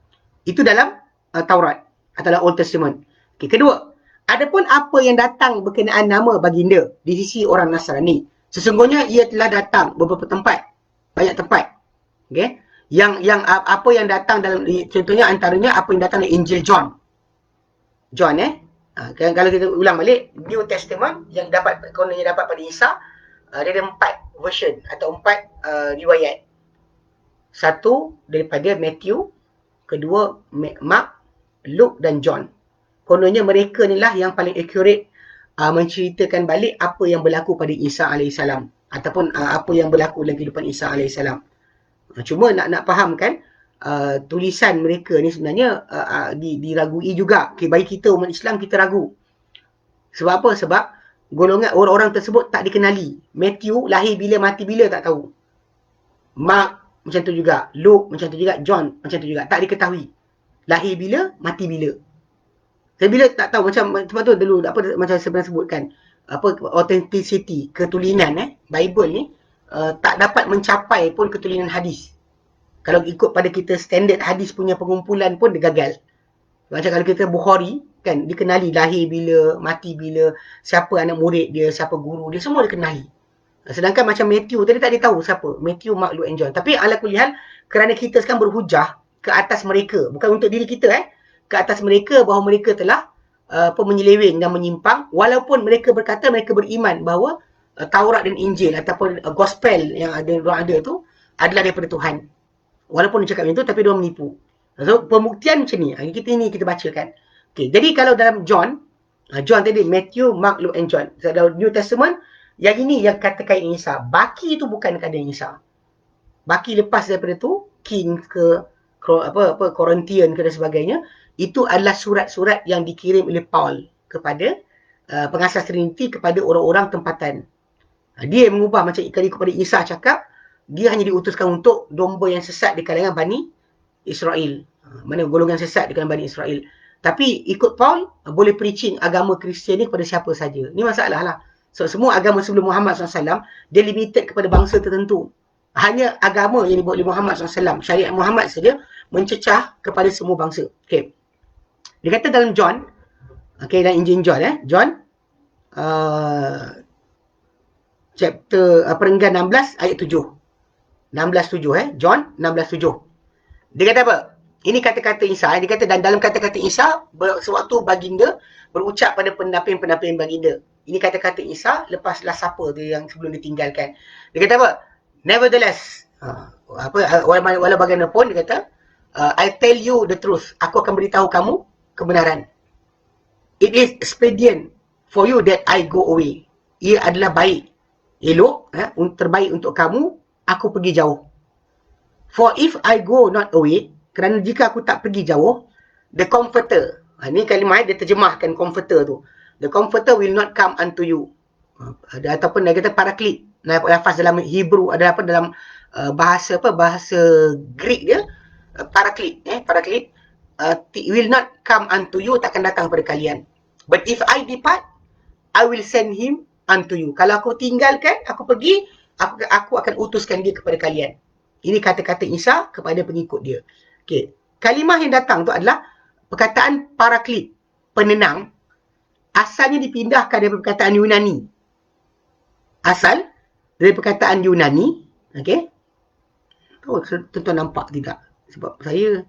Itu dalam Taurat atau dalam Old Testament. Okay. Kedua, adapun apa yang datang berkenaan nama baginda di sisi orang Nasrani, sesungguhnya ia telah datang beberapa tempat. Banyak tempat. Okay? Yang apa yang datang dalam, contohnya antaranya apa yang datang dari Injil John. John kalau kita ulang balik, New Testament yang kononnya dapat pada Isa, dia ada 4 version atau 4 riwayat. Satu daripada Matthew, kedua Mark, Luke dan John. Kononnya mereka inilah yang paling accurate menceritakan balik apa yang berlaku pada Isa AS ataupun apa yang berlaku dalam kehidupan Isa AS. Cuma nak fahamkan tulisan mereka ni sebenarnya diragui juga. Okay, bagi kita umat Islam, kita ragu. Sebab apa? Sebab golongan orang-orang tersebut tak dikenali. Matthew lahir bila mati bila tak tahu. Mark macam tu juga, Luke macam tu juga, John macam tu juga, tak diketahui. Lahir bila, mati bila. Saya bila tak tahu, macam sebab tu dulu macam saya pernah sebutkan, authenticity, ketulinan Bible ni tak dapat mencapai pun ketulinan hadis. Kalau ikut pada kita standard hadis punya pengumpulan pun dia gagal. Macam kalau kita Bukhari kan, dikenali lahir bila, mati bila, siapa anak murid dia, siapa guru dia, semua dikenali. Sedangkan macam Matthew tadi tak ditahu siapa, Matthew, Mark, Luke and John. Tapi ala kulihan, kerana kita sekarang berhujah ke atas mereka, bukan untuk diri kita ke atas mereka bahawa mereka telah menyeleweng dan menyimpang, walaupun mereka berkata mereka beriman bahawa Taurat dan Injil ataupun gospel yang orang ada tu adalah daripada Tuhan. Walaupun dia cakap macam tu, tapi dia menipu. So, pembuktian macam ni. Kita bacakan. Okay, jadi kalau dalam John tadi, Matthew, Mark, Luke and John. So, dalam New Testament, yang ini yang katakan Isa. Baki itu bukan keadaan Isa. Baki lepas daripada tu, King ke Korintian ke dan sebagainya, itu adalah surat-surat yang dikirim oleh Paul kepada pengasas Trinity, kepada orang-orang tempatan. Dia mengubah macam kepada Isa cakap, dia hanya diutuskan untuk domba yang sesat di kalangan Bani Israel. Mana golongan sesat di kalangan Bani Israel. Tapi ikut Paul, boleh preaching agama Kristian ni kepada siapa saja. Ni masalah lah. So, semua agama sebelum Muhammad SAW, dia limited kepada bangsa tertentu. Hanya agama yang dibuat oleh Muhammad SAW, syariat Muhammad saja, mencecah kepada semua bangsa. Okay. Dia kata dalam John, dalam Injil John, John, chapter perenggan 16 ayat 7. 16:7 John 16:7. Dia kata apa? Ini kata-kata Isa. Dia kata, dan dalam kata-kata Isa, sewaktu baginda berucap pada pendamping-pendamping baginda. Ini kata-kata Isa lepaslah siapa dia yang sebelum ditinggalkan. Dia kata apa? Nevertheless, walau bagaimanapun, dia kata, I tell you the truth. Aku akan beritahu kamu kebenaran. It is expedient for you that I go away. Ia adalah baik, elok, terbaik untuk kamu, aku pergi jauh. For if I go not away, kerana jika aku tak pergi jauh, the comforter, ini kalimah dia terjemahkan comforter tu. The comforter will not come unto you. Ataupun dia kata paraclete. Lafaz dalam Hebrew ada dalam bahasa Greek dia, paraclete, will not come unto you, takkan datang kepada kalian. But if I depart, I will send him unto you. Kalau aku tinggalkan, aku pergi, aku akan utuskan dia kepada kalian. Ini kata-kata Isa kepada pengikut dia. Okay. Kalimah yang datang tu adalah perkataan paraclete, penenang. Asalnya dipindahkan dari perkataan Yunani. Asal dari perkataan Yunani. Okay. Oh, tuan-tuan nampak tidak? Sebab saya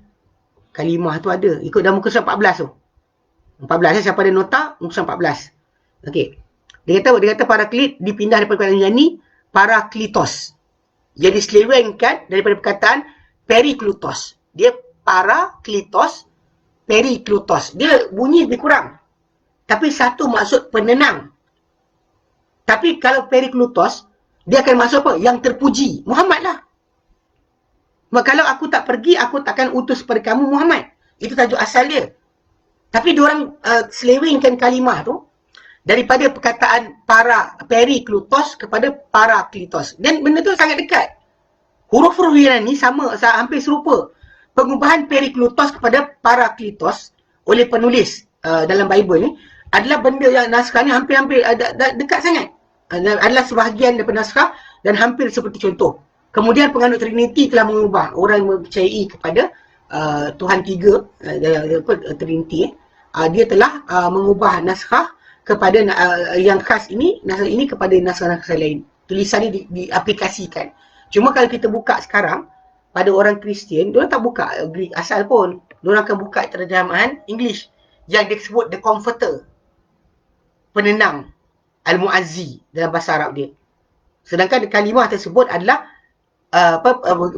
kalimah tu ada. Ikut dalam muka surat 14 tu. 14 siapa ada nota, muka surat 14. Okay. Dia kata paraclete dipindah daripada perkataan Yunani, parakletos. Jadi diselewengkan daripada perkataan periklutos. Dia parakletos, periklutos. Dia bunyi lebih kurang. Tapi satu maksud penenang. Tapi kalau periklutos, dia akan maksud apa? Yang terpuji. Muhammad lah. Sebab kalau aku tak pergi, aku takkan utus kepada kamu Muhammad. Itu tajuk asal dia. Tapi diorang selewengkan kalimah tu daripada perkataan para periklutos kepada paraklitos. Dan benda tu sangat dekat. Huruf-huruf Yunani sama, hampir serupa. Pengubahan periklutos kepada paraklitos oleh penulis dalam Bible ni adalah benda yang naskah ni hampir-hampir dekat sangat. Adalah sebahagian daripada naskah dan hampir seperti contoh. Kemudian penganut Trinity telah mengubah. Orang yang mempercayai kepada Tuhan Tiga, Trinity, dia telah mengubah naskah kepada yang khas ini, naskah ini kepada naskah-naskah lain. Tulisan ini diaplikasikan. Cuma kalau kita buka sekarang, pada orang Kristian, diorang tak buka Greek asal pun. Diorang akan buka terjemahan English yang disebut The Comforter. Penenang. Al-Mu'azzi dalam bahasa Arab dia. Sedangkan kalimah tersebut adalah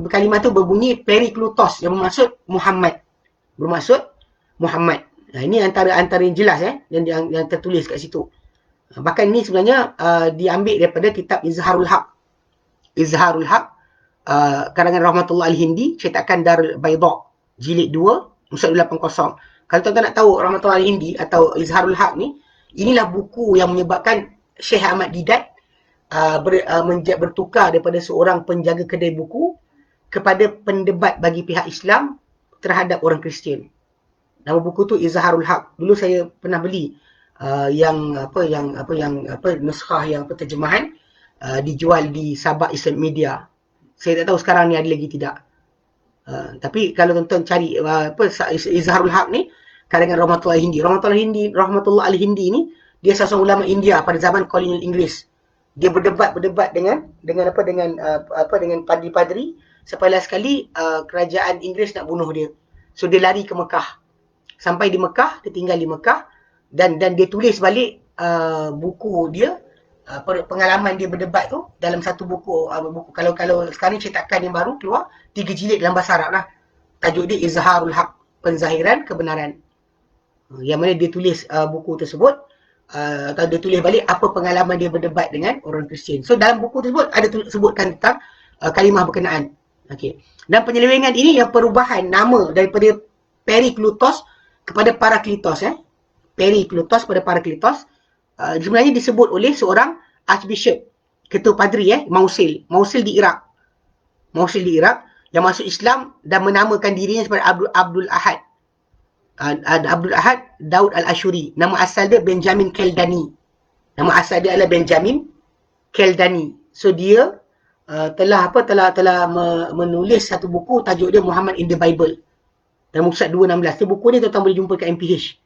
kalimah tu berbunyi periklutos yang bermaksud Muhammad. Ini antara yang jelas yang tertulis kat situ. Bahkan ini sebenarnya diambil daripada kitab Izharul Haq. Karangan Rahmatullah Al-Hindi, cetakan Darul Bayda, jilid 2, muka 280. Kalau tuan-tuan nak tahu Rahmatullah Al-Hindi atau Izharul Haq ni, inilah buku yang menyebabkan Syekh Ahmad Didat bertukar daripada seorang penjaga kedai buku kepada pendebat bagi pihak Islam terhadap orang Kristian. Nama buku tu Izharul Haq. Dulu saya pernah beli nuskah yang terjemahan dijual di Sabah Islam Media. Saya tak tahu sekarang ni ada lagi tidak. Tapi kalau tuan-tuan cari Izharul Haq ni, karangan Rahmatullah Al-Hindi ni, dia seorang ulama India pada zaman kolonial Inggeris. Dia berdebat dengan padri-padri sampai last sekali kerajaan Inggeris nak bunuh dia. So dia lari ke Mekah. Sampai di Mekah, dia tinggal di Mekah dan dia tulis balik buku dia, pengalaman dia berdebat tu dalam satu buku. Kalau sekarang cetakan yang baru keluar 3 jilid dalam bahasa Arab lah. Tajuk dia Izharul Haq, penzahiran kebenaran. Yang mana dia tulis buku tersebut, atau dia tulis balik apa pengalaman dia berdebat dengan orang Kristian. So dalam buku tersebut ada sebutkan tentang kalimah berkenaan. Okey. Dan penyelewengan ini yang perubahan nama daripada periklutos kepada paraklitos. Periklutos kepada paraklitos sebenarnya disebut oleh seorang Archbishop, ketua padri Mausil di Iraq. Yang masuk Islam dan menamakan dirinya sebagai Abdul Ahad Daud Al-Ashuri. Nama asal dia Benjamin Keldani. Adalah Benjamin Keldani. So dia telah menulis satu buku, tajuk dia Muhammad in the Bible. Dalam muka 216. Buku ni tuan-tuan boleh jumpa kat MPH.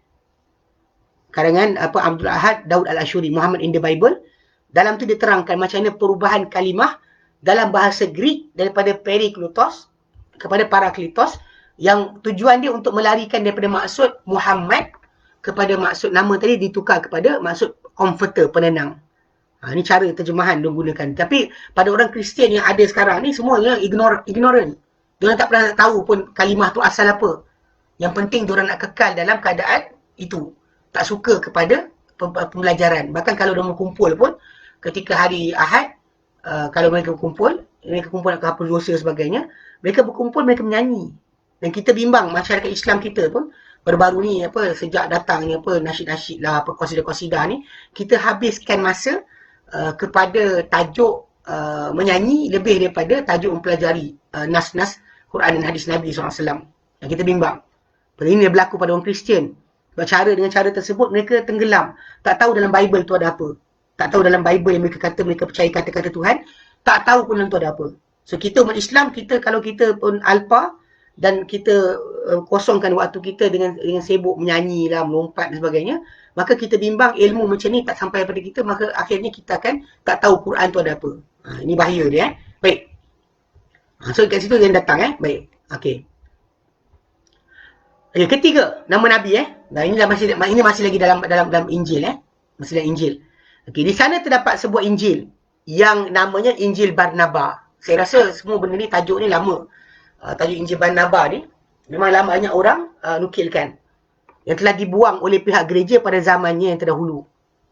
Karangan Abdul Ahad Daud Al-Ashuri, Muhammad in the Bible. Dalam tu dia terangkan macam mana perubahan kalimah dalam bahasa Greek daripada periklutos kepada paraklitos, yang tujuan dia untuk melarikan daripada maksud Muhammad kepada maksud nama tadi ditukar kepada maksud comforter, penenang. Ini cara terjemahan dia gunakan. Tapi pada orang Kristian yang ada sekarang ni, semuanya ignorant. Diorang tak pernah tahu pun kalimah tu asal apa. Yang penting diorang nak kekal dalam keadaan itu. Tak suka kepada pembelajaran. Bahkan kalau diorang berkumpul pun, ketika hari Ahad, kalau mereka berkumpul nak hapus dosa sebagainya, mereka berkumpul, mereka menyanyi. Dan kita bimbang masyarakat Islam kita pun baru-baru ni sejak datangnya nasyid-nasyid lah, qasidah-qasidah ni, kita habiskan masa kepada tajuk menyanyi lebih daripada tajuk mempelajari nas-nas Quran dan hadis Nabi SAW. Dan kita bimbang. Ini berlaku pada orang Kristian. Sebab dengan cara tersebut mereka tenggelam. Tak tahu dalam Bible tu ada apa. Tak tahu dalam Bible yang mereka kata mereka percaya kata-kata Tuhan, tak tahu pun dalam tu ada apa. So kita umat Islam, kalau kita pun alpa dan kita kosongkan waktu kita dengan sibuk menyanyi lah, melompat dan sebagainya, maka kita bimbang ilmu macam ni tak sampai pada kita, maka akhirnya kita akan tak tahu Quran tu ada apa. Ini bahaya dia. Baik. So kat situ yang datang baik. Okey. Okay, ketiga, nama Nabi Nah, ini masih lagi dalam Injil Masih dalam Injil. Okey, di sana terdapat sebuah Injil yang namanya Injil Barnaba. Saya rasa semua benda ni, tajuk ni lama. Tajuk Injil Barnaba ni memang lama banyak orang nukilkan. Yang telah dibuang oleh pihak gereja pada zamannya yang terdahulu.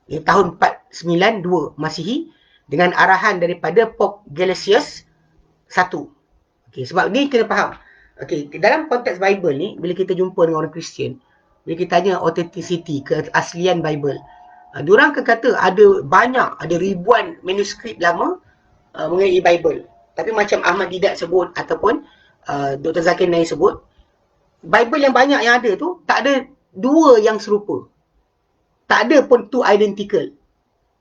Tahun 492 Masihi dengan arahan daripada Pope Gelasius I. Okay, sebab ni kena faham. Okay, dalam konteks Bible ni, bila kita jumpa dengan orang Kristian, bila kita tanya authenticity, keaslian Bible, diorang akan kata ada banyak, ada ribuan manuskrip lama mengenai Bible. Tapi macam Ahmad Didat sebut, ataupun Dr. Zakir Naik sebut, Bible yang banyak yang ada tu, tak ada dua yang serupa. Tak ada pun tu identical.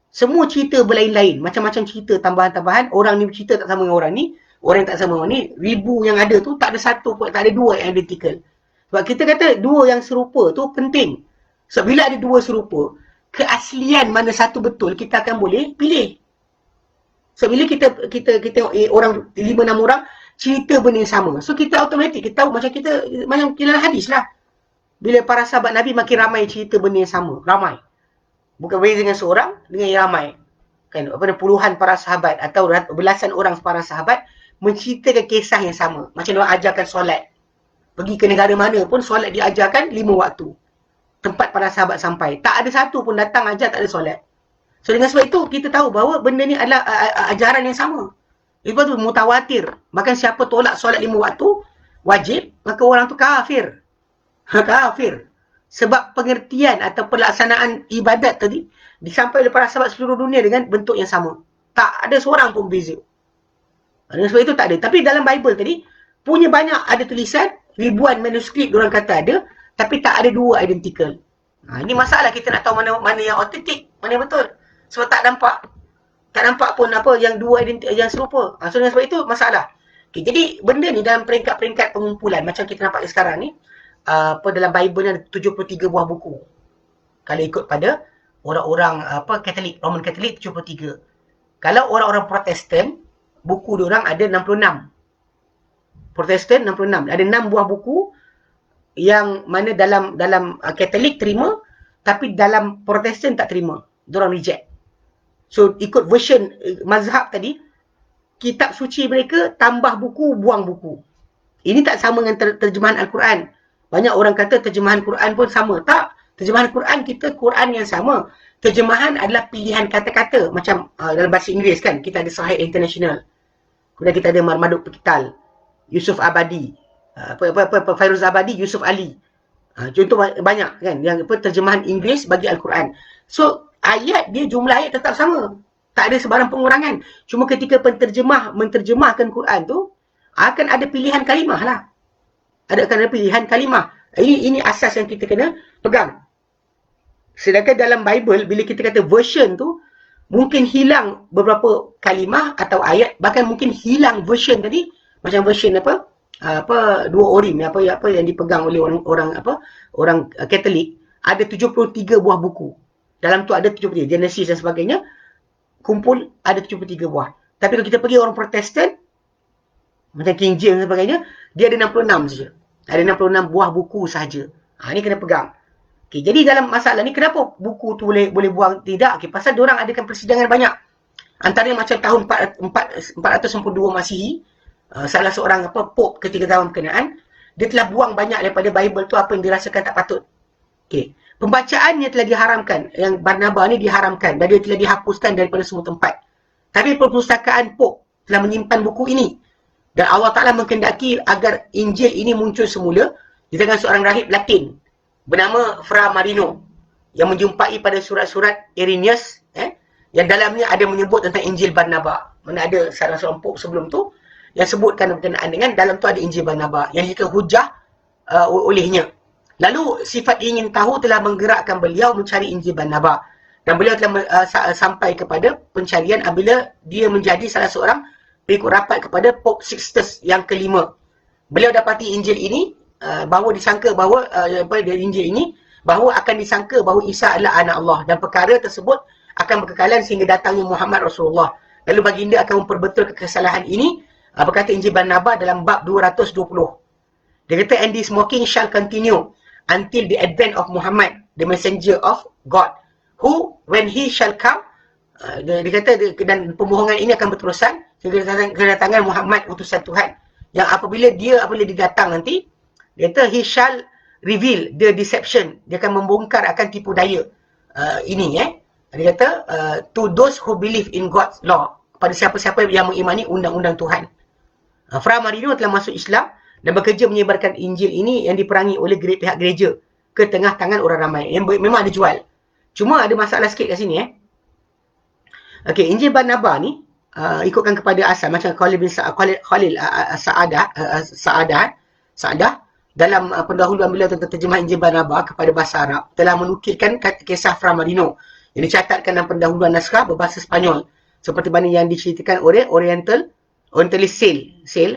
Semua cerita berlain-lain. Macam-macam cerita tambahan-tambahan. Orang ni cerita tak sama dengan orang ni. Orang yang tak sama dengan orang ni. Ribu yang ada tu, tak ada satu pun, tak ada dua yang identical. Sebab kita kata dua yang serupa tu penting. Sebab bila ada dua serupa, keaslian mana satu betul, kita akan boleh pilih. So bila kita tengok orang 5-6 orang cerita benda yang sama. So kita automatik kita tahu macam dalam hadis lah. Bila para sahabat Nabi makin ramai cerita benda yang sama, ramai. Bukan beza dengan seorang, dengan yang ramai. Kan puluhan para sahabat atau belasan orang para sahabat menceritakan kisah yang sama. Macam dia ajarkan solat. Pergi ke negara mana pun solat diajarkan 5 waktu. Tempat para sahabat sampai. Tak ada satu pun datang ajar tak ada solat. So dengan sebab itu kita tahu bahawa benda ni adalah ajaran yang sama. Lepas tu mutawatir. Bahkan siapa tolak solat 5 waktu wajib, maka orang tu kafir. Kafir. Sebab pengertian atau pelaksanaan ibadat tadi disampaikan oleh para sahabat seluruh dunia dengan bentuk yang sama. Tak ada seorang pun beza. Dengan sebab itu tak ada. Tapi dalam Bible tadi punya banyak ada tulisan, ribuan manuskrip diorang kata ada, tapi tak ada dua identical. Ini masalah kita nak tahu mana yang autentik, mana yang betul. Sebab tak nampak. Tak nampak pun apa yang dua yang serupa. So dengan sebab itu masalah. Okay, jadi benda ni dalam peringkat-peringkat pengumpulan macam kita nampak sekarang ni, dalam Bible ni ada 73 buah buku. Kalau ikut pada orang-orang Katolik, Roman Katolik 73. Kalau orang-orang Protestan, buku diorang ada 66. Protestan 66. Ada 6 buah buku yang mana dalam Katolik terima, tapi dalam Protestan tak terima. Diorang reject. So ikut version mazhab tadi, kitab suci mereka tambah buku, buang buku. Ini tak sama dengan terjemahan Al-Quran. Banyak orang kata terjemahan Quran pun sama. Tak. Terjemahan Quran kita Quran yang sama. Terjemahan adalah pilihan kata-kata. Macam dalam bahasa Inggeris kan, kita ada Sahih International. Kemudian kita ada Marmaduk Pekital, Yusuf Abadi, Fairuz Abadi, Yusuf Ali. Contoh banyak kan yang terjemahan Inggeris bagi Al-Quran. So ayat dia, jumlah ayat tetap sama. Tak ada sebarang pengurangan. Cuma ketika penterjemah menterjemahkan Quran tu, akan ada pilihan kalimah lah. Akan ada pilihan kalimah. Ini asas yang kita kena pegang. Sedangkan dalam Bible, bila kita kata version tu, mungkin hilang beberapa kalimah atau ayat, bahkan mungkin hilang version tadi, macam version dua orim, apa yang dipegang oleh orang Katolik, ada 73 buah buku. Dalam tu ada 73, Genesis dan sebagainya, kumpul ada 73 buah. Tapi kalau kita pergi orang Protestan, macam King James dan sebagainya, dia ada 66 saja. Ada 66 buah buku sahaja. Ini kena pegang. Okay, jadi dalam masalah ni, kenapa buku tu boleh buang? Tidak. Okay, pasal diorang adakan persidangan banyak. Antaranya macam tahun 492 Masihi, salah seorang Pope ketika zaman berkenaan, dia telah buang banyak daripada Bible tu apa yang dirasakan tak patut. Okay. Pembacaannya telah diharamkan. Yang Barnabas ni diharamkan dan dia telah dihapuskan daripada semua tempat. Tapi perpustakaan Pope telah menyimpan buku ini. Dan Allah Ta'ala menghendaki agar Injil ini muncul semula di tangan seorang rahib Latin bernama Fra Marino yang menjumpai pada surat-surat Irenaeus yang dalamnya ada menyebut tentang Injil Barnabas. Mana ada salah seorang Pope sebelum tu yang sebutkan berkenaan dengan dalam tu ada Injil Barnabas yang dijadikan hujah olehnya. Lalu sifat ingin tahu telah menggerakkan beliau mencari Injil Barnabas. Dan beliau telah sampai kepada pencarian apabila dia menjadi salah seorang pengikut rapat kepada Pope Sixtus yang kelima. Beliau dapati Injil ini, bahawa disangka bahawa dari Injil ini, bahawa akan disangka bahawa Isa adalah anak Allah. Dan perkara tersebut akan berkekalan sehingga datangnya Muhammad Rasulullah. Lalu baginda akan memperbetulkan kesalahan ini, berkata Injil Barnabas dalam bab 220. Dia kata, and this mocking shall continue until the advent of Muhammad, the messenger of God, who, when he shall come, dia kata, dan pembohongan ini akan berterusan sehingga kedatangan Muhammad, utusan Tuhan, yang apabila dia datang nanti, dia kata, he shall reveal the deception, dia akan membongkar akan tipu daya ini. Dia kata, to those who believe in God's law, pada siapa-siapa yang mengimani undang-undang Tuhan. Fra Marino telah masuk Islam dan bekerja menyebarkan Injil ini yang diperangi oleh pihak gereja ke tengah tangan orang ramai. Memang ada jual. Cuma ada masalah sikit kat sini Okey, Injil Barnabas ni ikutkan kepada asal macam Khalil bin Khalil Sa'adah dalam pendahuluan beliau tentang terjemahan Injil Barnabas kepada bahasa Arab telah menukilkan kisah Fra Marino yang dicatatkan dalam pendahuluan naskah berbahasa Sepanyol seperti mana yang diceritakan oleh Orientalis Sale.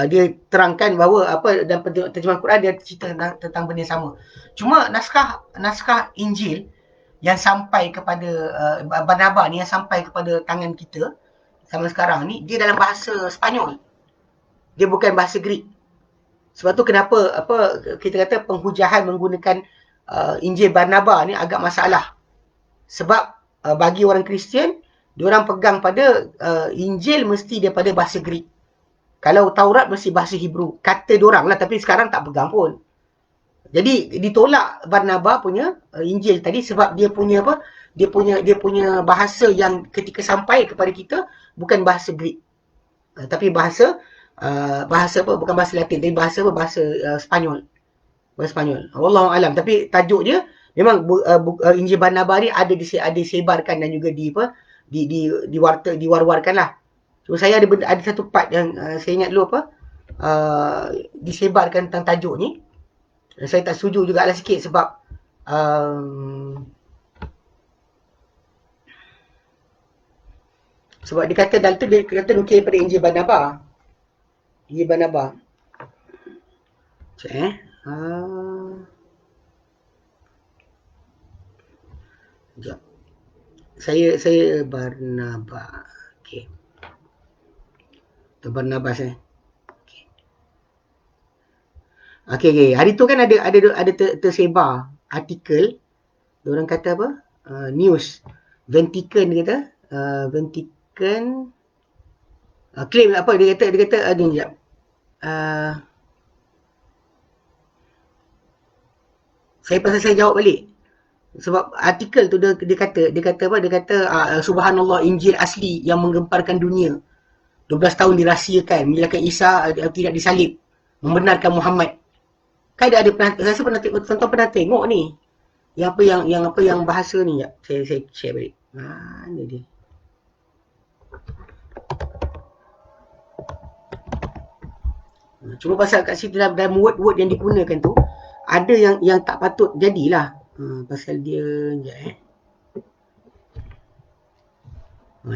Dia terangkan bahawa dalam terjemahan Quran dia cerita tentang benda yang sama. Cuma naskah Injil yang sampai kepada Barnabas ni, yang sampai kepada tangan kita zaman sekarang ni, dia dalam bahasa Sepanyol. Dia bukan bahasa Greek. Sebab tu kenapa kita kata penghujahan menggunakan Injil Barnabas ni agak masalah. Sebab bagi orang Kristian, diorang pegang pada Injil mesti daripada bahasa Greek. Kalau Taurat mesti bahasa Hebrew. Kata diorang lah, tapi sekarang tak pegang pun. Jadi ditolak Barnabas punya Injil tadi sebab dia punya dia punya bahasa yang ketika sampai kepada kita bukan bahasa Greek. Tapi bahasa bukan bahasa Latin, tapi bahasa Sepanyol. Bahasa Sepanyol. Wallahu alam, tapi tajuk dia memang Injil Barnabas ni ada disebarkan dan juga diwar-warkan lah. So saya ada satu part yang saya ingat dulu disebarkan tentang tajuk ni. Saya tak setuju jugalah sikit sebab dia kata dalam tu dia kata nukil daripada Injil Barnabas. Injil Barnabas. Sekejap. Saya Barnabas. Okey. Tu Barnabas Okey. Hari tu kan ada tersebar artikel. Diorang kata apa? News. Vatican dia kata. Vatican claim apa? Dia kata ada ni sekejap. Saya jawab balik. Sebab artikel tu dia kata apa? Dia kata subhanallah, Injil asli yang menggemparkan dunia. 12 tahun dirahsiakan, menyatakan Isa tidak disalib, membenarkan Muhammad. Kan ada pernah tengok ni. Yang bahasa ni ya. Saya share balik. Mana dia? Cuma pasal kat situ dalam word-word yang digunakan tu ada yang tak patut jadilah. Pasal dia sekejap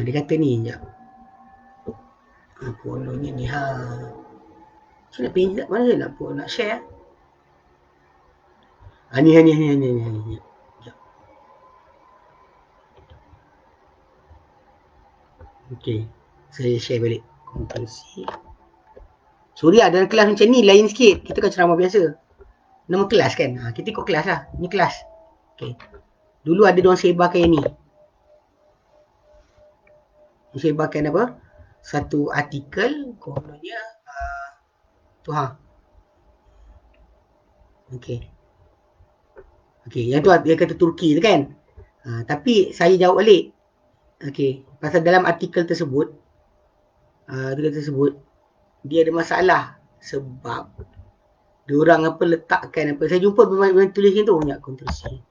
dia kata ni sekejap. Kononnya ni Saya nak pinjam mana saya nak share Ni. Okey, saya share balik. Konklusi. Sorry dalam kelas macam ni lain sikit. Kita kan ceramah biasa. Nama kelas kan? Kita ikut kelas lah. Ni kelas. Okey. Dulu ada diorang sebarkan yang ni. Sebarkan apa? Satu artikel. Kononnya tu Okey, yang tu dia kata Turki tu kan. Tapi saya jawab balik. Okey, pasal dalam artikel tersebut dia ada masalah sebab diorang letakkan apa. Saya jumpa memang tulis macam tu banyak kontroversi.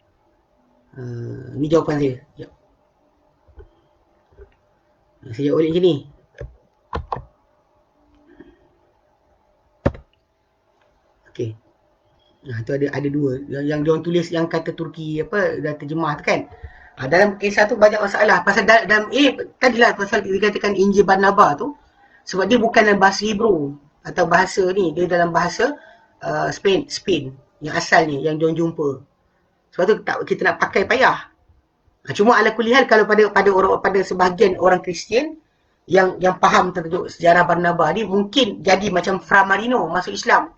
Ni jawapan saya. Sekejap. Saya jawab balik macam ni. Okey. Tu ada dua yang diorang tulis yang kata Turki dah terjemah tu kan. Dalam kisah tu banyak masalah pasal dalam tadilah pasal dikatakan Injil Barnabas tu sebab dia bukan dalam bahasa Hebrew atau bahasa ni, dia dalam bahasa Spain yang asalnya yang diorang jumpa. Sebab tu kita nak pakai payah. Cuma ala kulihal kalau pada sebahagian orang Kristian yang faham tentang sejarah Barnabas ni mungkin jadi macam Fra Marino masuk Islam.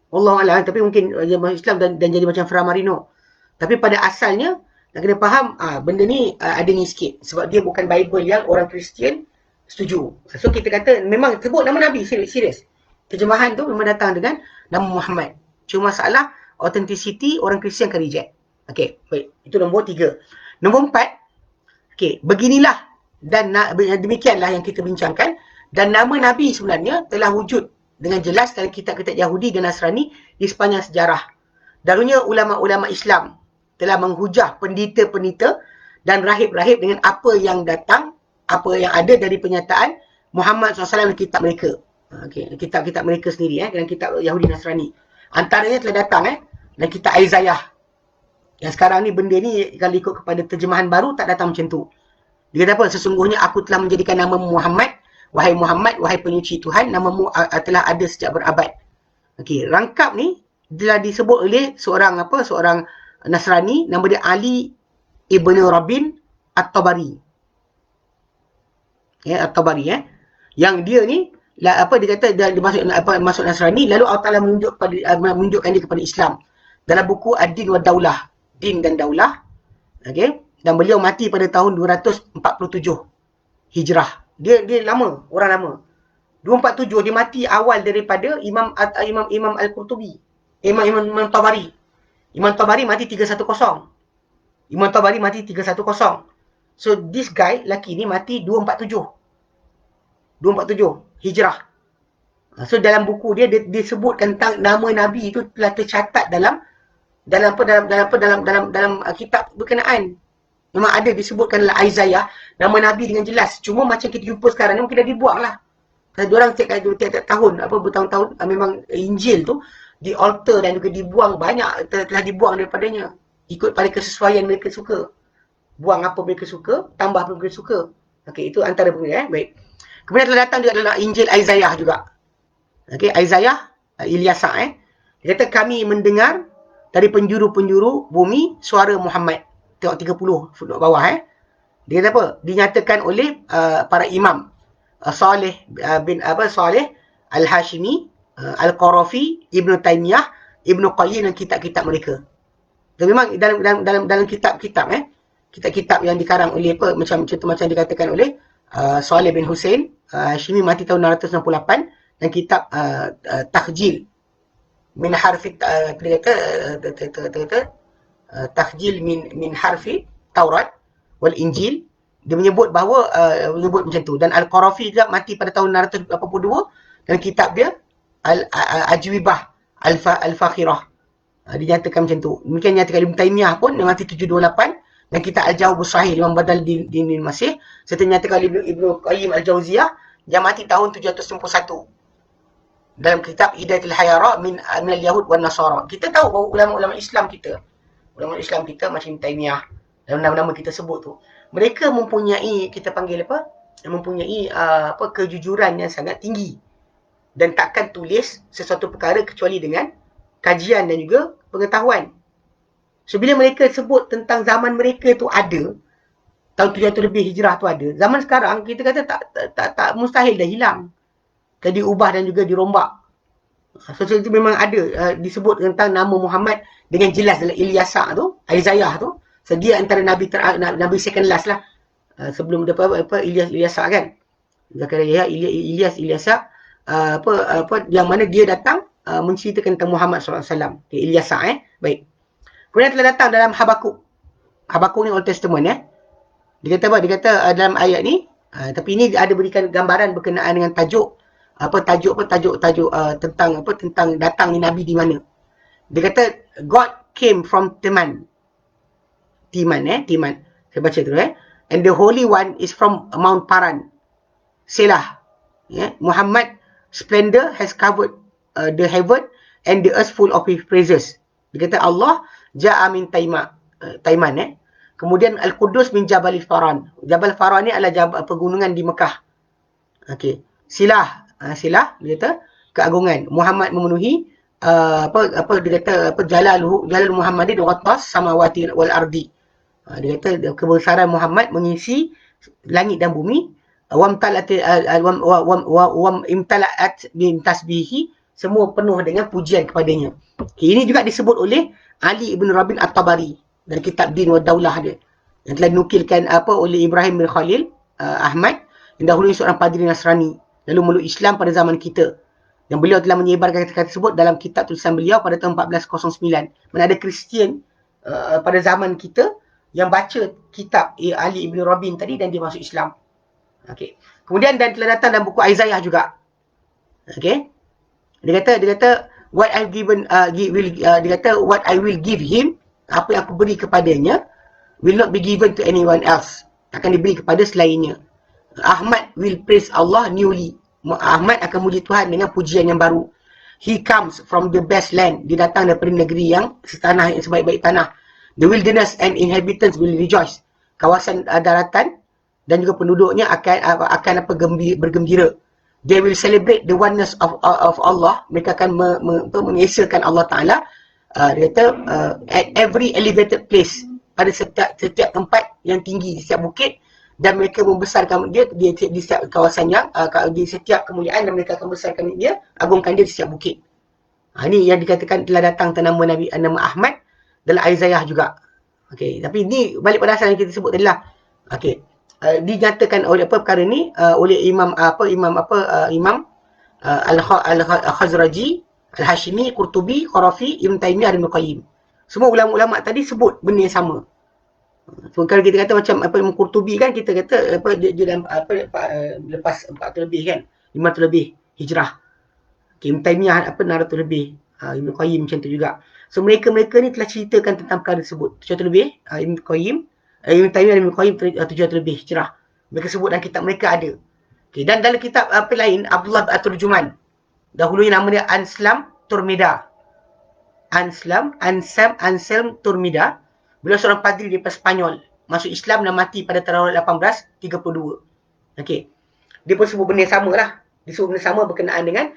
Wallahualam, tapi mungkin dia masuk Islam dan jadi macam Fra Marino. Tapi pada asalnya nak kena faham benda ni ada ni sikit sebab dia bukan Bible yang orang Kristian setuju. So kita kata memang sebut nama Nabi, serius. Terjemahan tu memang datang dengan nama Muhammad. Cuma masalah authenticity orang Kristian akan reject. Okey, baik. Itu nombor 3. Nombor 4. Okey, beginilah dan demikianlah yang kita bincangkan Dan nama Nabi sebenarnya telah wujud dengan jelas dalam kitab-kitab Yahudi dan Nasrani di sepanjang sejarah. Dahulunya ulama-ulama Islam telah menghujah pendeta-pendeta dan rahib-rahib dengan apa yang datang, apa yang ada dari penyataan Muhammad SAW dalam kitab mereka. Okay. Kitab-kitab mereka sendiri, dalam kitab Yahudi Nasrani. Antaranya telah datang dalam kitab Isaiah. Yang sekarang ni benda ni kalau ikut kepada terjemahan baru tak datang macam tu. Dia kata apa? Sesungguhnya aku telah menjadikan nama Muhammad, wahai penyuci Tuhan, namamu telah ada sejak berabad. Okey, rangkap ni telah disebut oleh seorang Nasrani, nama dia Ali Ibn Rabin At-Tabari. At-Tabari Yang dia ni dia kata dia masuk Nasrani, lalu Allah Taala menunjukkan dia kepada Islam dalam buku Ad-Din wa Daulah, Din dan Daulah. Okey, dan beliau mati pada tahun 247 Hijrah. Dia lama, orang lama. 247 dia mati awal daripada Imam Al-Qurtubi. Imam Tabari. Imam Tabari mati 310. Imam Tabari mati 310. So this guy laki ni mati 247 Hijrah. So dalam buku dia disebutkan tentang nama Nabi itu telah tercatat dalam kitab berkenaan. Memang ada disebutkan dalam Isaiah nama Nabi dengan jelas. Cuma macam kita jumpa sekarang ni mungkin dah dibuang lah. Diorang tiap-tiap tahun, bertahun-tahun, memang Injil tu di alter dan juga dibuang banyak, telah dibuang daripadanya. Ikut pada kesesuaian mereka suka. Buang apa mereka suka, tambah apa mereka suka. Okey, itu antara benda. Baik. Kemudian telah datang juga dalam Injil Isaiah juga. Okey, Isaiah, Ilyasa. Dia kata kami mendengar dari penjuru-penjuru bumi suara Muhammad. Tengok 30 footnote bawah. Dia kata apa? Dinyatakan oleh para imam. Saleh Saleh Al-Hashimi, Al-Qarafi, Ibn Taymiyah, Ibn Qayyim dan kitab-kitab mereka. Dan memang dalam kitab-kitab kitab-kitab yang dikarang oleh macam dikatakan oleh Saleh bin Hussein Hashimi mati tahun 668 dan kitab Takhjil min harfi Takhjil min harfi Taurat wal Injil. Dia menyebut bahawa menyebut macam tu. Dan Al-Qarafi juga mati pada tahun 682 dan kitab dia Al-Ajwibah Al-Fakhirah. Dinyatakan macam tu. Mungkin nyatakan Ibn Taymiyah pun dia mati 728 dan kitab Al-Jawab Sahih Imam Badal Din Masih. Serta nyatakan Ibn Qayyim Al-Jauziyah yang mati tahun 791 dalam kitab Hidayatul Hayara min al-Yahud wan Nasara. Kita tahu bahawa ulama-ulama Islam kita macam Ibn Taymiyah dalam nama-nama kita sebut tu, mereka mempunyai kejujuran yang sangat tinggi dan takkan tulis sesuatu perkara kecuali dengan kajian dan juga pengetahuan. So bila mereka sebut tentang zaman mereka tu ada, tahun 700 lebih Hijrah tu ada, zaman sekarang kita kata tak mustahil dah hilang, jadi ubah dan juga dirombak. So itu memang ada disebut tentang nama Muhammad dengan jelas dalam Ilyasa tu, Isaiah tu. Sedia antara Nabi second last lah. Sebelum Ilyasa kan. Zakaria, Ilyasa yang mana dia datang menceritakan tentang Muhammad SAW. Okay, Ilyasa baik. Kemudian telah datang dalam Habakuk. Habakuk ni Old Testament Dia kata apa? Dia kata dalam ayat ni tapi ini ada berikan gambaran berkenaan dengan tajuk tentang datang ni Nabi di mana. Dia kata God came from Timan. Timan. Saya baca tu And the Holy One is from Mount Paran. Selah. Muhammad splendor has covered the heaven and the earth full of his praises. Dia kata Allah ja'a min Taiman. Kemudian Al-Qudus min Jabal Faran. Jabal Faran ni adalah pegunungan di Mekah. Okey. Silah dia kata keagungan. Muhammad memenuhi dia kata Jalal Muhammadin wattas samawati wal ardi. Dia kata kebesaran Muhammad mengisi langit dan bumi. Imtala'at bin tasbihi, semua penuh dengan pujian kepadanya. Okay, ini juga disebut oleh Ali Ibn Rabin At-Tabari dalam kitab Din wa Daulah dia. Yang telah dinukilkan oleh Ibrahim bin Khalil Ahmad yang dahulu seorang padri Nasrani lalu meluk Islam pada zaman kita. Dan beliau telah menyebarkan kata-kata tersebut dalam kitab tulisan beliau pada tahun 1409. Mana ada Kristian pada zaman kita yang baca kitab Ali Ibn Rabin tadi dan dia masuk Islam. Okey. Kemudian dan telah datang dalam buku Isaiah juga. Okey. Dia kata what I've given dia kata what I will give him, apa yang aku beri kepadanya will not be given to anyone else. Akan diberi kepada selainnya. Ahmad will praise Allah newly. Ahmad akan muji Tuhan dengan pujian yang baru. He comes from the best land. Dia datang daripada negeri yang setanah, yang sebaik-baik tanah. The wilderness and inhabitants will rejoice. Kawasan daratan dan juga penduduknya akan bergembira. They will celebrate the oneness of Allah. Mereka akan mengesahkan Allah Ta'ala. Dia kata, at every elevated place. Pada setiap tempat yang tinggi, di setiap bukit. Dan mereka membesarkan dia di setiap kawasan yang, di setiap kemuliaan, dan mereka akan membesarkan dia, agungkan dia di setiap bukit. Ini yang dikatakan telah datang nama Nabi, nama Ahmad dalam Isaiah juga. Okey, tapi ini balik pada asal yang kita sebut tadi lah. Okey. Dinyatakan oleh apa perkara ni oleh Imam Al-Khazraji, Al-Hashimi, Qurtubi, Qarafi, Ibn Taymiyah dan Ibn Qayyim. Semua ulama-ulama tadi sebut benda yang sama. So, kalau kita kata macam apa Imam Qurtubi kan, kita kata apa dia dalam lepas 400 lebih kan, 500 lebih Hijrah. Ibn Taymiyah 600 lebih. Ibn Qayyim macam tu juga. So mereka-mereka ni telah ceritakan tentang perkara tersebut. 700 lebih Ibn Qayyim, Ibn Taymiyah dan Ibn Qayyim 700 lebih Hijrah. Mereka sebut dalam kitab mereka ada. Okay, dan dalam kitab apa lain, Abdullah At-Turjuman. Dahulunya nama dia Anselm Turmida. Anselm Turmida. Beliau seorang padri daripada Spanyol. Masuk Islam dan mati pada tahun 1832. Okey. Dia pun sebut benda sama lah. Dia sebut benda sama berkenaan dengan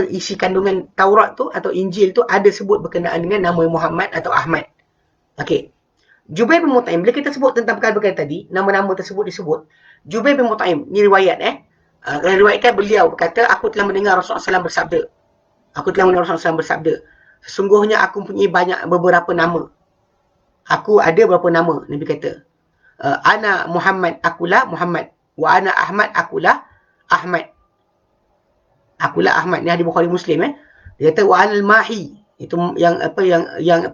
isi kandungan Taurat tu atau Injil tu ada sebut berkenaan dengan nama Muhammad atau Ahmad. Okey. Jubair bin Mut'im, bila kita sebut tentang perkara-perkara tadi, nama-nama tersebut disebut. Jubair bin Mut'im, ni riwayat riwayatkan beliau berkata, aku telah mendengar Rasulullah SAW bersabda. Sesungguhnya aku mempunyai beberapa nama. Aku ada beberapa nama, Nabi kata. Ana Muhammad, akulah Muhammad. Wa ana Ahmad, akulah Ahmad. Ni hadis Bukhari Muslim. Dia kata wa anal mahi, itu yang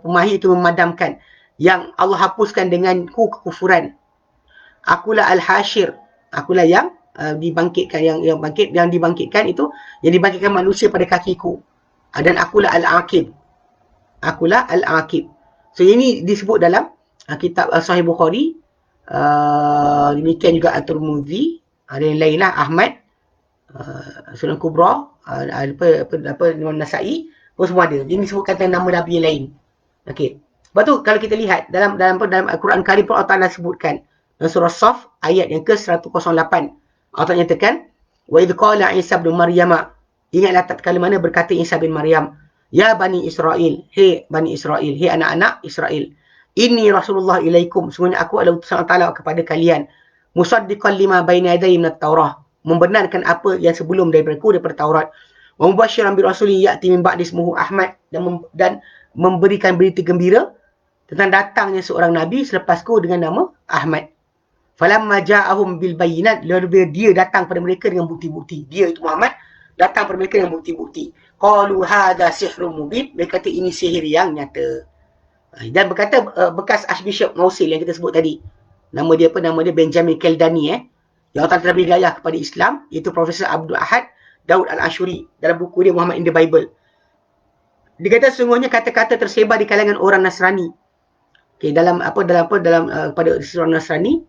mahi itu memadamkan, yang Allah hapuskan denganku kekufuran. Akulah al-hashir, akulah yang dibangkitkan, yang dibangkitkan itu, yang dibangkitkan manusia pada kakiku. Dan akulah al-aqib. So ini disebut dalam kitab Sahih Bukhari. Demikian juga At-Tirmidzi, ada yang lain lah, Ahmad, Sunan Kubra, Imam Nasa'i, pun semua ada. Dia disebutkan tentang nama Nabi yang lain. Okey. Lepas tu kalau kita lihat dalam Al-Quran Karim pun Allah Ta'ala sebutkan dalam surah Saf ayat yang ke-108. Allah Ta'ala nyatakan, wa idh qala Isa bin Maryam, ingatlah tatkala mana berkata Isa bin Maryam, ya Bani Israel, hei Bani Israel, hei anak-anak Israel, inni Rasulullah ilaikum, sungguhnya aku adalah utusan Allah Ta'ala kepada kalian, musaddiqan lima baina yadayhi minat Taurah, membenarkan apa yang sebelum daripada Taurat, wa mubasysyiran bi rasulin ya'ti min ba'di ismuhu Ahmad, dan memberikan berita gembira tentang datangnya seorang nabi selepasku dengan nama Ahmad. Falamma ja'ahum bil bayyinat, lalu dia datang pada mereka dengan bukti-bukti. Dia itu Muhammad datang pada mereka dengan bukti-bukti. Qalu hadza sihrun mubin, mereka kata ini sihir yang nyata. Dan berkata bekas Archbishop Mosul yang kita sebut tadi, nama dia Benjamin Keldani, yang Allah telah beri hidayah kepada Islam, iaitu Profesor Abdul Ahad Daud Al-Ashuri dalam buku dia Muhammad in the Bible. Dia kata sesungguhnya kata-kata tersebar di kalangan orang Nasrani. Okey, dalam pada orang Nasrani,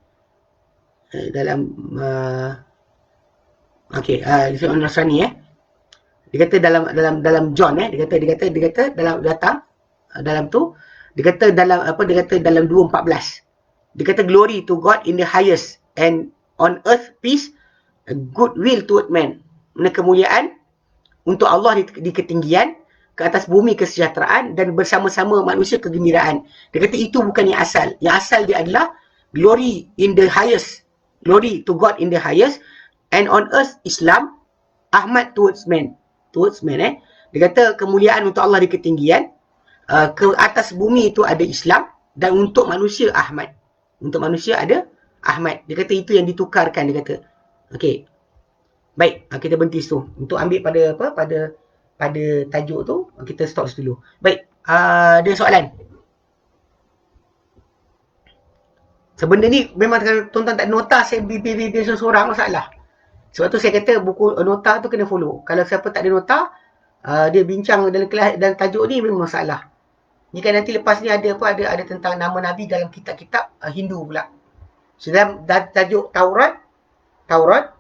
orang Nasrani, dia kata dalam John, dia kata dalam datang dalam tu, dia kata dalam 2:14. Dia kata glory to God in the highest, and on earth peace, goodwill toward men. Kemuliaan untuk Allah di ketinggian, ke atas bumi kesejahteraan, dan bersama-sama manusia kegembiraan. Dia kata itu bukan yang asal. Yang asal dia adalah glory in the highest, glory to God in the highest, and on earth Islam, Ahmad towards men. Dia kata kemuliaan untuk Allah di ketinggian, ke atas bumi itu ada Islam, dan untuk manusia Ahmad. Untuk manusia ada Ahmad. Dia kata itu yang ditukarkan, dia kata. Okey. Baik, kita berhenti situ. Untuk ambil pada tajuk tu, kita stop situ dulu. Baik, ada soalan? So benda ni memang kalau tuan-tuan tak ada nota, saya bibir-bibir seorang masalah. Sebab tu saya kata buku nota tu kena follow. Kalau siapa tak ada nota, dia bincang dalam kelas dan tajuk ni memang masalah. Ni kan nanti lepas ni ada apa, ada tentang nama Nabi dalam kitab-kitab Hindu pula. So dalam tajuk Taurat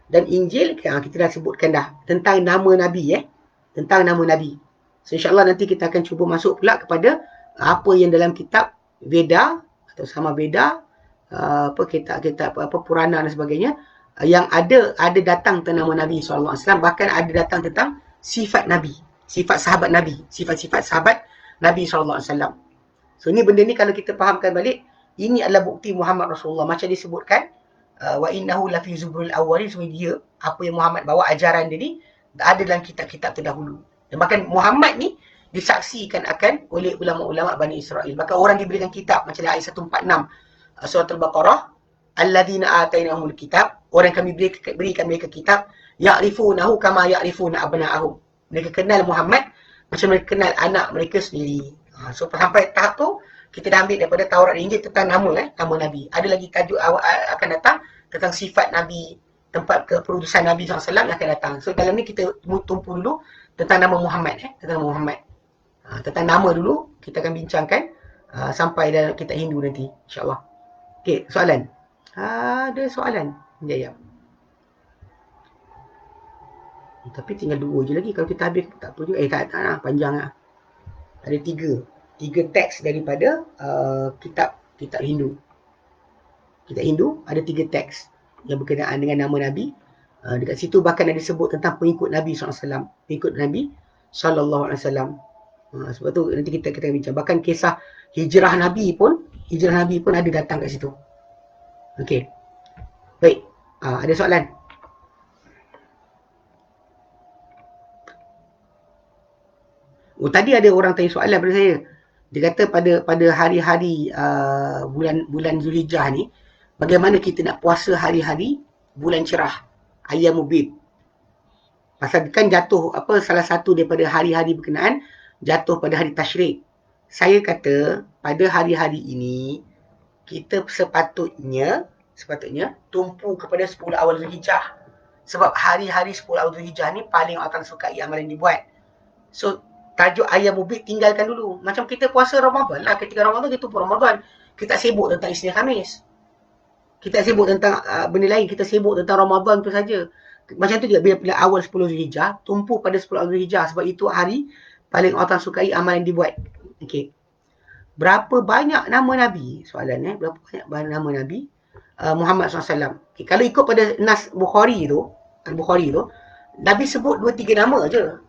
dan Injil, kita dah sebutkan dah tentang nama Nabi, tentang nama Nabi. So insyaAllah nanti kita akan cuba masuk pula kepada apa yang dalam kitab Veda atau Sama Veda, apa kitab apa Purana dan sebagainya, yang ada datang tentang nama Nabi SAW, bahkan ada datang tentang sifat Nabi, sifat sahabat Nabi, sifat-sifat sahabat Nabi SAW. So ni benda ni kalau kita fahamkan balik, ini adalah bukti Muhammad Rasulullah. Macam disebutkan, wa innahu lafi zuburil awwalin, so dia, apa yang Muhammad bawa, ajaran dia ni ada dalam kitab-kitab terdahulu. Dan bahkan Muhammad ni disaksikan akan oleh ulama-ulama Bani Israel. Bahkan orang diberikan kitab macam ayat 146 surah Al-Baqarah, alladzina atainahumul kitab, orang kami berikan mereka kitab, ya'rifunahu kama ya'rifuna abna'ahum. Mereka kenal Muhammad macam mereka kenal anak mereka sendiri. So sampai tahap tu kita dah ambil daripada Taurat dan Injil tentang nama Nabi. Ada lagi tajuk akan datang tentang sifat Nabi, tempat keperutusan Nabi SAW akan datang. So dalam ni kita tumpu dulu tentang nama Muhammad, tentang nama Muhammad. Tentang nama dulu kita akan bincangkan sampai dalam kitab Hindu nanti, insyaAllah. Okey, soalan. Ada soalan? Ya. Tapi tinggal 2 je lagi. Kalau kita habis tak apa juga. Tak lah, panjang lah. Ada 3 teks daripada kitab Hindu. Kitab Hindu ada 3 teks yang berkenaan dengan nama Nabi. Dekat situ bahkan ada sebut tentang pengikut Nabi SAW. Pengikut Nabi SAW. Sebab tu nanti kita bincang. Bahkan kisah hijrah Nabi pun ada datang kat situ. Okey. Baik. Ada soalan? Tadi ada orang tanya soalan pada saya. Dia kata pada hari-hari bulan Zulhijjah ni, bagaimana kita nak puasa hari-hari bulan cerah, Ayyamul Bid. Pasal kan jatuh salah satu daripada hari-hari berkenaan jatuh pada hari Tasyrik. Saya kata pada hari-hari ini kita sepatutnya tumpu kepada 10 awal Zulhijjah. Sebab hari-hari 10 awal Zulhijjah ni paling orang sukai amalan dibuat. So tajuk Ayyamul Bid tinggalkan dulu. Macam kita puasa Ramadan lah. Ketika Ramadan kita tumpu Ramadan. Kita sibuk tentang Isnin Khamis. Kita sibuk tentang benda lain. Kita sibuk tentang Ramadan tu saja. Macam tu juga bila awal 10 Zulhijjah, tumpu pada 10 awal Zulhijjah sebab itu hari paling orang sukai amalan dibuat. Okey. Berapa banyak nama Nabi? Soalan berapa banyak nama Nabi Muhammad SAW? Okay, kalau ikut pada Nas Bukhari tu, Nabi sebut 2-3 nama je.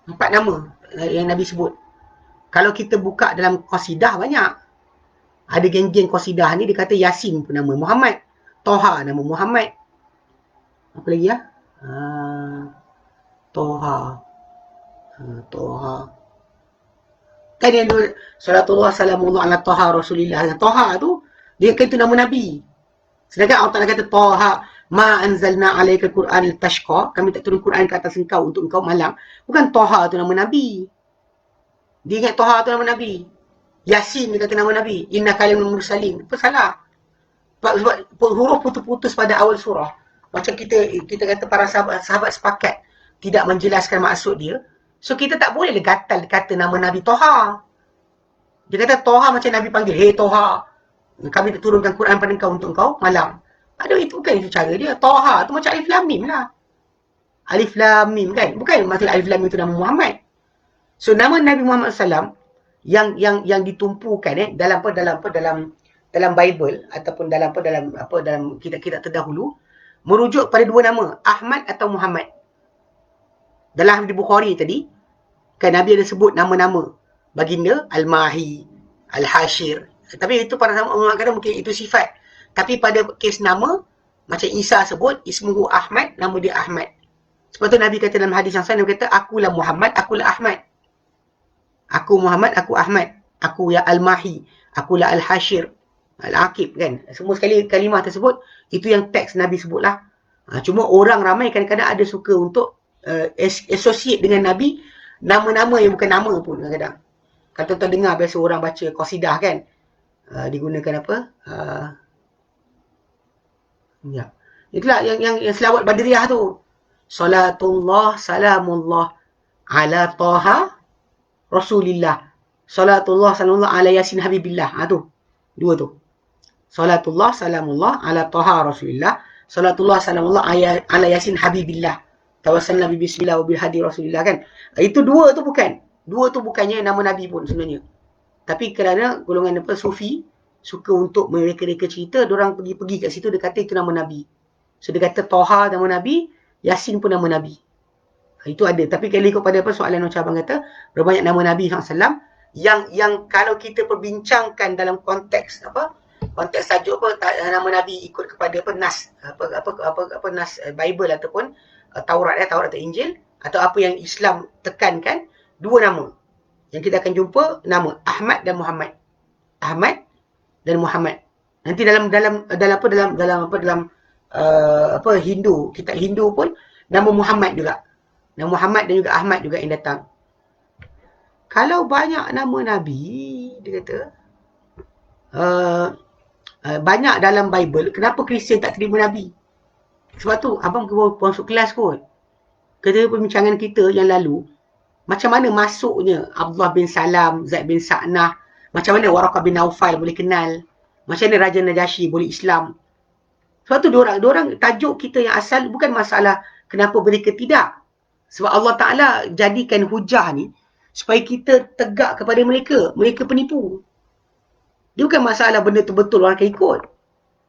4 nama yang Nabi sebut. Kalau kita buka dalam qasidah banyak. Ada geng-geng qasidah ni dia kata Yasin pun nama Muhammad. Toha nama Muhammad. Apa lagi ya? Toha. Kan yang salatullah salamullah ala Toha Rasulillah. Toha tu dia kata nama Nabi. Sedangkan Allah Ta'ala kata Toha ma anzalna alaika Qur'an tashqa, kami tak turun Quran ke atas engkau untuk engkau malang. Bukan Toha tu nama Nabi. Dia ingat Toha tu nama Nabi. Yasin dia kata nama Nabi. Inna kalimul mursalin. Apa salah? Sebab huruf putus-putus pada awal surah. Macam kita kata para sahabat sepakat tidak menjelaskan maksud dia. So kita tak boleh gatal kata nama Nabi Toha. Dia kata Toha macam Nabi panggil, hey Toha, kami tak turunkan Quran pada engkau untuk engkau malam. Itu bukan itu cara dia. Toha tu macam Alif Lam Mim lah. Alif Lam Mim kan? Bukan maksud Alif Lam Mim itu nama Muhammad. So nama Nabi Muhammad SAW yang ditumpukan dalam Bible ataupun dalam kitab-kitab terdahulu merujuk pada 2 nama, Ahmad atau Muhammad. Dalam hadis Bukhari tadi kan Nabi ada sebut nama-nama baginda Al-Mahi, Al-Hashir. Tapi itu para ulama kata mungkin itu sifat. Tapi pada kes nama, macam Isa sebut, ismuhu Ahmad, nama dia Ahmad. Sebab tu Nabi kata dalam hadis yang sama, Nabi kata, akulah Muhammad, akulah Ahmad. Aku Muhammad, aku Ahmad. Aku ya Al-Mahi, akulah Al-Hashir, Al-Aqib kan. Semua sekali kalimah tersebut, itu yang teks Nabi sebutlah. Cuma orang ramai kadang-kadang ada suka untuk associate dengan Nabi, nama-nama yang bukan nama pun kadang-kadang. Kalau tuan-tuan dengar biasa orang baca qasidah kan, digunakan apa? Ya. Itulah yang selawat Badriyah tu. Salatullah salamullah ala Taha Rasulillah. Salatullah salamullah ala Yasin Habibillah. Ha tu. Dua tu. Salatullah salamullah ala Taha Rasulillah. Salatullah salamullah ala Yasin Habibillah. Tawassalna bi bismillah wa bil hadi Rasulillah kan. Itu dua tu bukan. Dua tu bukannya nama Nabi pun sebenarnya. Tapi kerana golongan apa Sufi suka untuk mereka-reka cerita, diorang pergi-pergi kat situ dia kata itu nama Nabi. So dia kata Toha nama Nabi, Yasin pun nama Nabi. Itu ada. Tapi kalau ikut pada apa soalan macam abang kata, berbanyak nama Nabi SAW yang kalau kita perbincangkan dalam konteks apa? Konteks tajuk apa nama Nabi ikut kepada apa nas apa nas Bible ataupun Taurat atau Injil atau apa yang Islam tekankan, dua nama. Yang kita akan jumpa nama Ahmad dan Muhammad. Ahmad dan Muhammad. Nanti dalam Hindu, kitab Hindu pun nama Muhammad juga. Nama Muhammad dan juga Ahmad juga yang datang. Kalau banyak nama Nabi, dia kata, banyak dalam Bible, kenapa Kristian tak terima Nabi? Sebab tu, abang baru masuk kelas kot. Ketika perbincangan kita yang lalu, macam mana masuknya Abdullah bin Salam, Zaid bin Sa'nah, macam mana Waraqah bin Naufal boleh kenal, macam mana Raja Najasyi boleh Islam. Sebab tu diorang tajuk kita yang asal bukan masalah kenapa mereka tidak. Sebab Allah Ta'ala jadikan hujah ni supaya kita tegak kepada mereka. Mereka penipu. Dia bukan masalah benda tu betul orang akan ikut.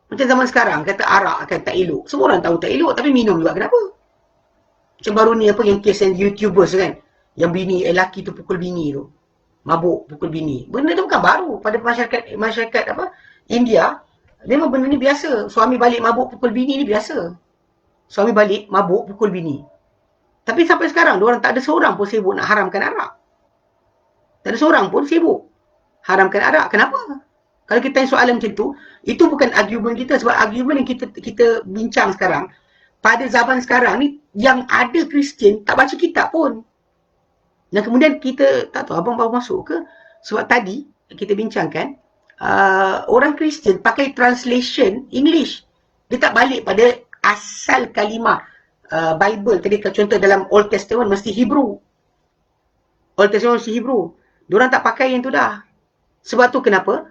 Macam zaman sekarang, kata arak kan tak elok. Semua orang tahu tak elok, tapi minum juga. Kenapa? Macam baru ni apa yang kes yang YouTubers kan. Yang bini, lelaki tu pukul bini tu. Mabuk pukul bini. Benda tu bukan baru pada masyarakat apa India. Memang benda ni biasa. Suami balik mabuk pukul bini ni biasa. Suami balik mabuk pukul bini. Tapi sampai sekarang, diorang tak ada seorang pun sibuk nak haramkan arak. Tak ada seorang pun sibuk haramkan arak. Kenapa? Kalau kita tanya soalan macam tu, itu bukan argument kita. Sebab argument yang kita bincang sekarang, pada zaman sekarang ni, yang ada Kristian tak baca kitab pun. Dan kemudian kita, tak tahu abang baru masuk ke, sebab tadi kita bincangkan, orang Kristian pakai translation English. Dia tak balik pada asal kalimah Bible. Tadi contoh dalam Old Testament mesti Hebrew. Old Testament mesti Hebrew. Diorang tak pakai yang tu dah. Sebab tu kenapa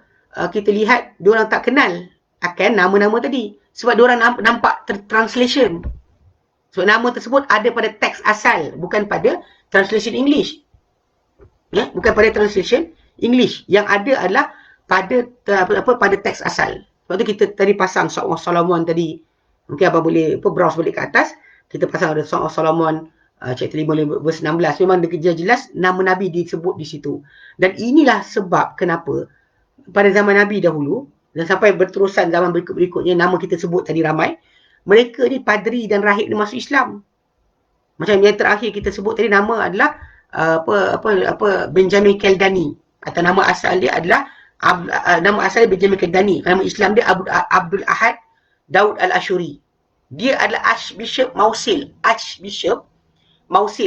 kita lihat diorang tak kenal akan nama-nama tadi. Sebab diorang nampak translation. Sebab nama tersebut ada pada teks asal, bukan pada translation English. Ya, bukan pada translation English. Yang ada adalah pada teks asal. Sebab tu kita tadi pasang Song of Solomon tadi. Mungkin abang boleh browse balik ke atas. Kita pasang ada Song of Solomon chapter 5 verse 16. Memang dia jelas nama Nabi disebut di situ. Dan inilah sebab kenapa pada zaman Nabi dahulu dan sampai berterusan zaman berikut-berikutnya, nama kita sebut tadi ramai, mereka ni padri dan rahib ni masuk Islam. Macam yang terakhir kita sebut tadi nama adalah Benjamin Keldani, atau nama asal dia adalah nama asal dia Benjamin Keldani. Nama Islam dia Abdul Ahad Daud Al-Ashuri. Dia adalah Archbishop Mausil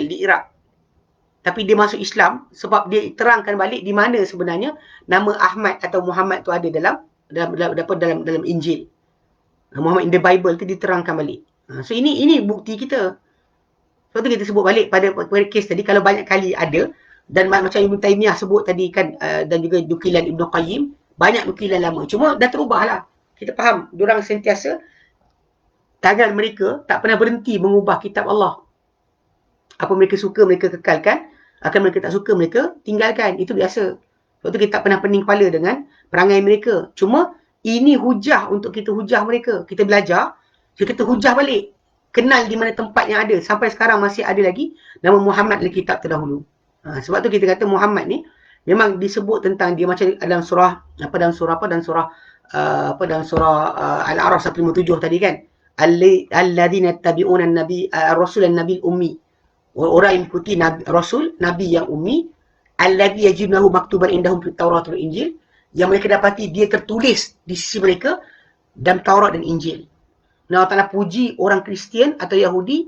di Iraq. Tapi dia masuk Islam sebab dia terangkan balik di mana sebenarnya nama Ahmad atau Muhammad tu ada dalam Injil. Muhammad in the Bible tu diterangkan balik. So ini bukti kita. Sebab tu kita sebut balik pada kes tadi, kalau banyak kali ada, dan macam Ibn Taymiyah sebut tadi kan, dan juga nukilan Ibn Qayyim, banyak nukilan lama. Cuma dah terubah lah. Kita faham, diorang sentiasa, tangan mereka tak pernah berhenti mengubah kitab Allah. Apa mereka suka, mereka kekalkan. Akan mereka tak suka, mereka tinggalkan. Itu biasa. Sebab tu kita tak pernah pening kepala dengan perangai mereka. Cuma, ini hujah untuk kita hujah mereka. Kita belajar, so kita hujah balik. Kenal di mana tempat yang ada. Sampai sekarang masih ada lagi nama Muhammad dalam kitab terdahulu. Sebab tu kita kata Muhammad ni memang disebut tentang dia macam dalam surah Al-A'raf 157 tadi kan. Alladzina yattabi'una an-nabi ar-rasul an-nabil ummi. Orang yang mengikuti Rasul, Nabi yang ummi, alladzi yajidunahu maktuban indahum fit Taurat wal Injil, yang mereka dapati dia tertulis di sisi mereka dalam Taurat dan Injil. Nah, Allah Ta'ala puji orang Kristian atau Yahudi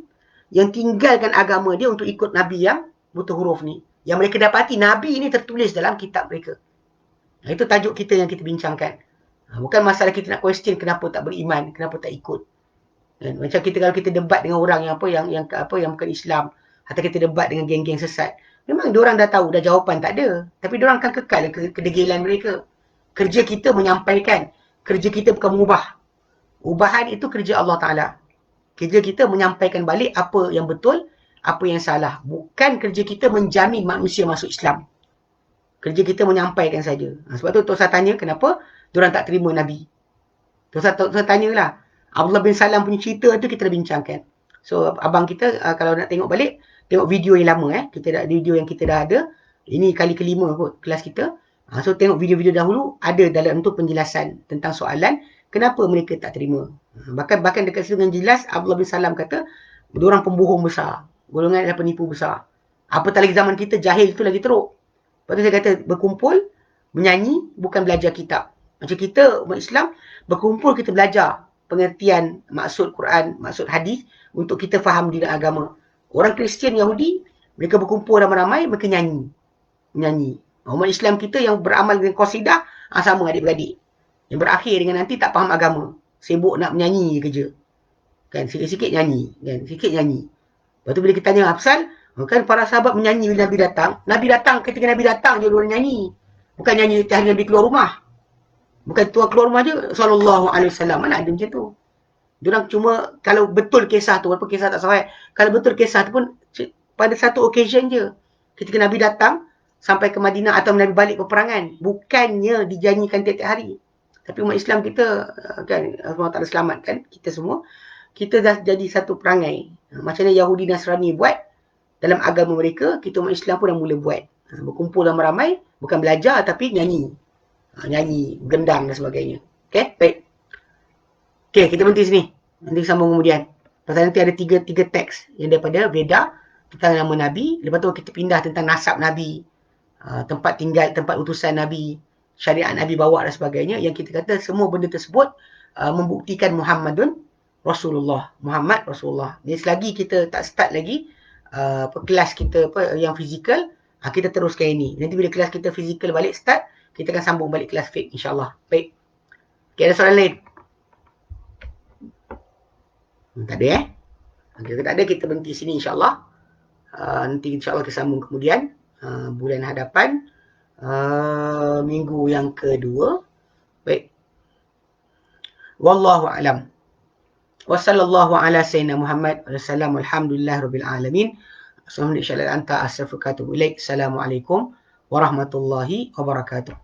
yang tinggalkan agama dia untuk ikut Nabi yang buta huruf ni. Yang mereka dapati Nabi ini tertulis dalam kitab mereka. Nah, itu tajuk kita yang kita bincangkan. Bukan masalah kita nak question kenapa tak beriman, kenapa tak ikut. Kan? Macam kita kalau kita debat dengan orang yang yang bukan Islam, atau kita debat dengan geng-geng sesat, memang diorang dah tahu dah jawapan tak ada, tapi diorang akan kekal kedegilan mereka. Kerja kita menyampaikan, kerja kita bukan mengubah. Ubahan itu kerja Allah Taala. Kerja kita menyampaikan balik apa yang betul, apa yang salah. Bukan kerja kita menjamin manusia masuk Islam. Kerja kita menyampaikan saja. Sebab tu Tok Sah tanya kenapa diorang tak terima Nabi. Tok Sah tanyalah. Abdullah bin Salam punya cerita tu kita dah bincangkan. So abang kita kalau nak tengok balik, tengok video yang lama Kita dah video yang kita dah ada. Ini kali kelima kot kelas kita. So tengok video-video dahulu ada dalam tu penjelasan tentang soalan kenapa mereka tak terima. Bahkan dekat situ dengan jelas Abdullah bin Salam kata diorang pembohong besar. Golongan adalah penipu besar. Apatah lagi zaman kita jahil tu lagi teruk. Lepas tu saya kata berkumpul menyanyi bukan belajar kitab. Macam kita umat Islam berkumpul kita belajar pengertian maksud Quran, maksud hadis untuk kita faham dina agama. Orang Kristian, Yahudi, mereka berkumpul ramai-ramai, mereka menyanyi. Umat Islam kita yang beramal dengan qasidah, sama adik-beradik. Yang berakhir dengan nanti tak faham agama. Sibuk nak menyanyi kerja. Kan, sikit-sikit nyanyi. Kan, sikit nyanyi. Lepas tu bila kita tanya Hafsal, kan para sahabat menyanyi bila Nabi datang. Nabi datang, ketika Nabi datang je diorang nyanyi. Bukan nyanyi hari Nabi keluar rumah. Bukan tuan keluar rumah je, sallallahu alaihi wasallam. Mana ada macam tu. Diorang cuma, kalau betul kisah tu, walaupun kisah tak sahih, kalau betul kisah tu pun, pada satu occasion je. Ketika Nabi datang, sampai ke Madinah atau Nabi balik peperangan. Bukannya dijanjikan tiap-tiap hari. Tapi umat Islam kita, kan, Allah Ta'ala selamatkan kita semua. Kita dah jadi satu perangai. Macam mana Yahudi Nasrani buat, dalam agama mereka, kita umat Islam pun dah mula buat. Berkumpul ramai-ramai, bukan belajar tapi nyanyi. Nyanyi, gendang dan sebagainya. Okay, baik. Okay, kita berhenti sini. Nanti sambung kemudian. Pasal nanti ada tiga teks yang daripada Veda tentang nama Nabi. Lepas tu kita pindah tentang nasab Nabi, tempat tinggal, tempat utusan Nabi, syariat Nabi bawa dan sebagainya. Yang kita kata semua benda tersebut membuktikan Muhammadun Rasulullah. Muhammad Rasulullah. Jadi selagi kita tak start lagi kelas kita yang fizikal, kita teruskan ini. Nanti bila kelas kita fizikal balik start, kita akan sambung balik kelas fake insyaAllah. Baik. Okay, ada soalan lain? Tak ada Okay, tak ada, kita berhenti sini insyaAllah. Nanti insyaAllah kita sambung kemudian. Bulan hadapan. Minggu yang kedua. Baik. Wallahu a'lam. Wa sallallahu ala sayyidina Muhammad wa sallam alhamdulillah rabbil alamin. Assalamualaikum warahmatullahi wabarakatuh.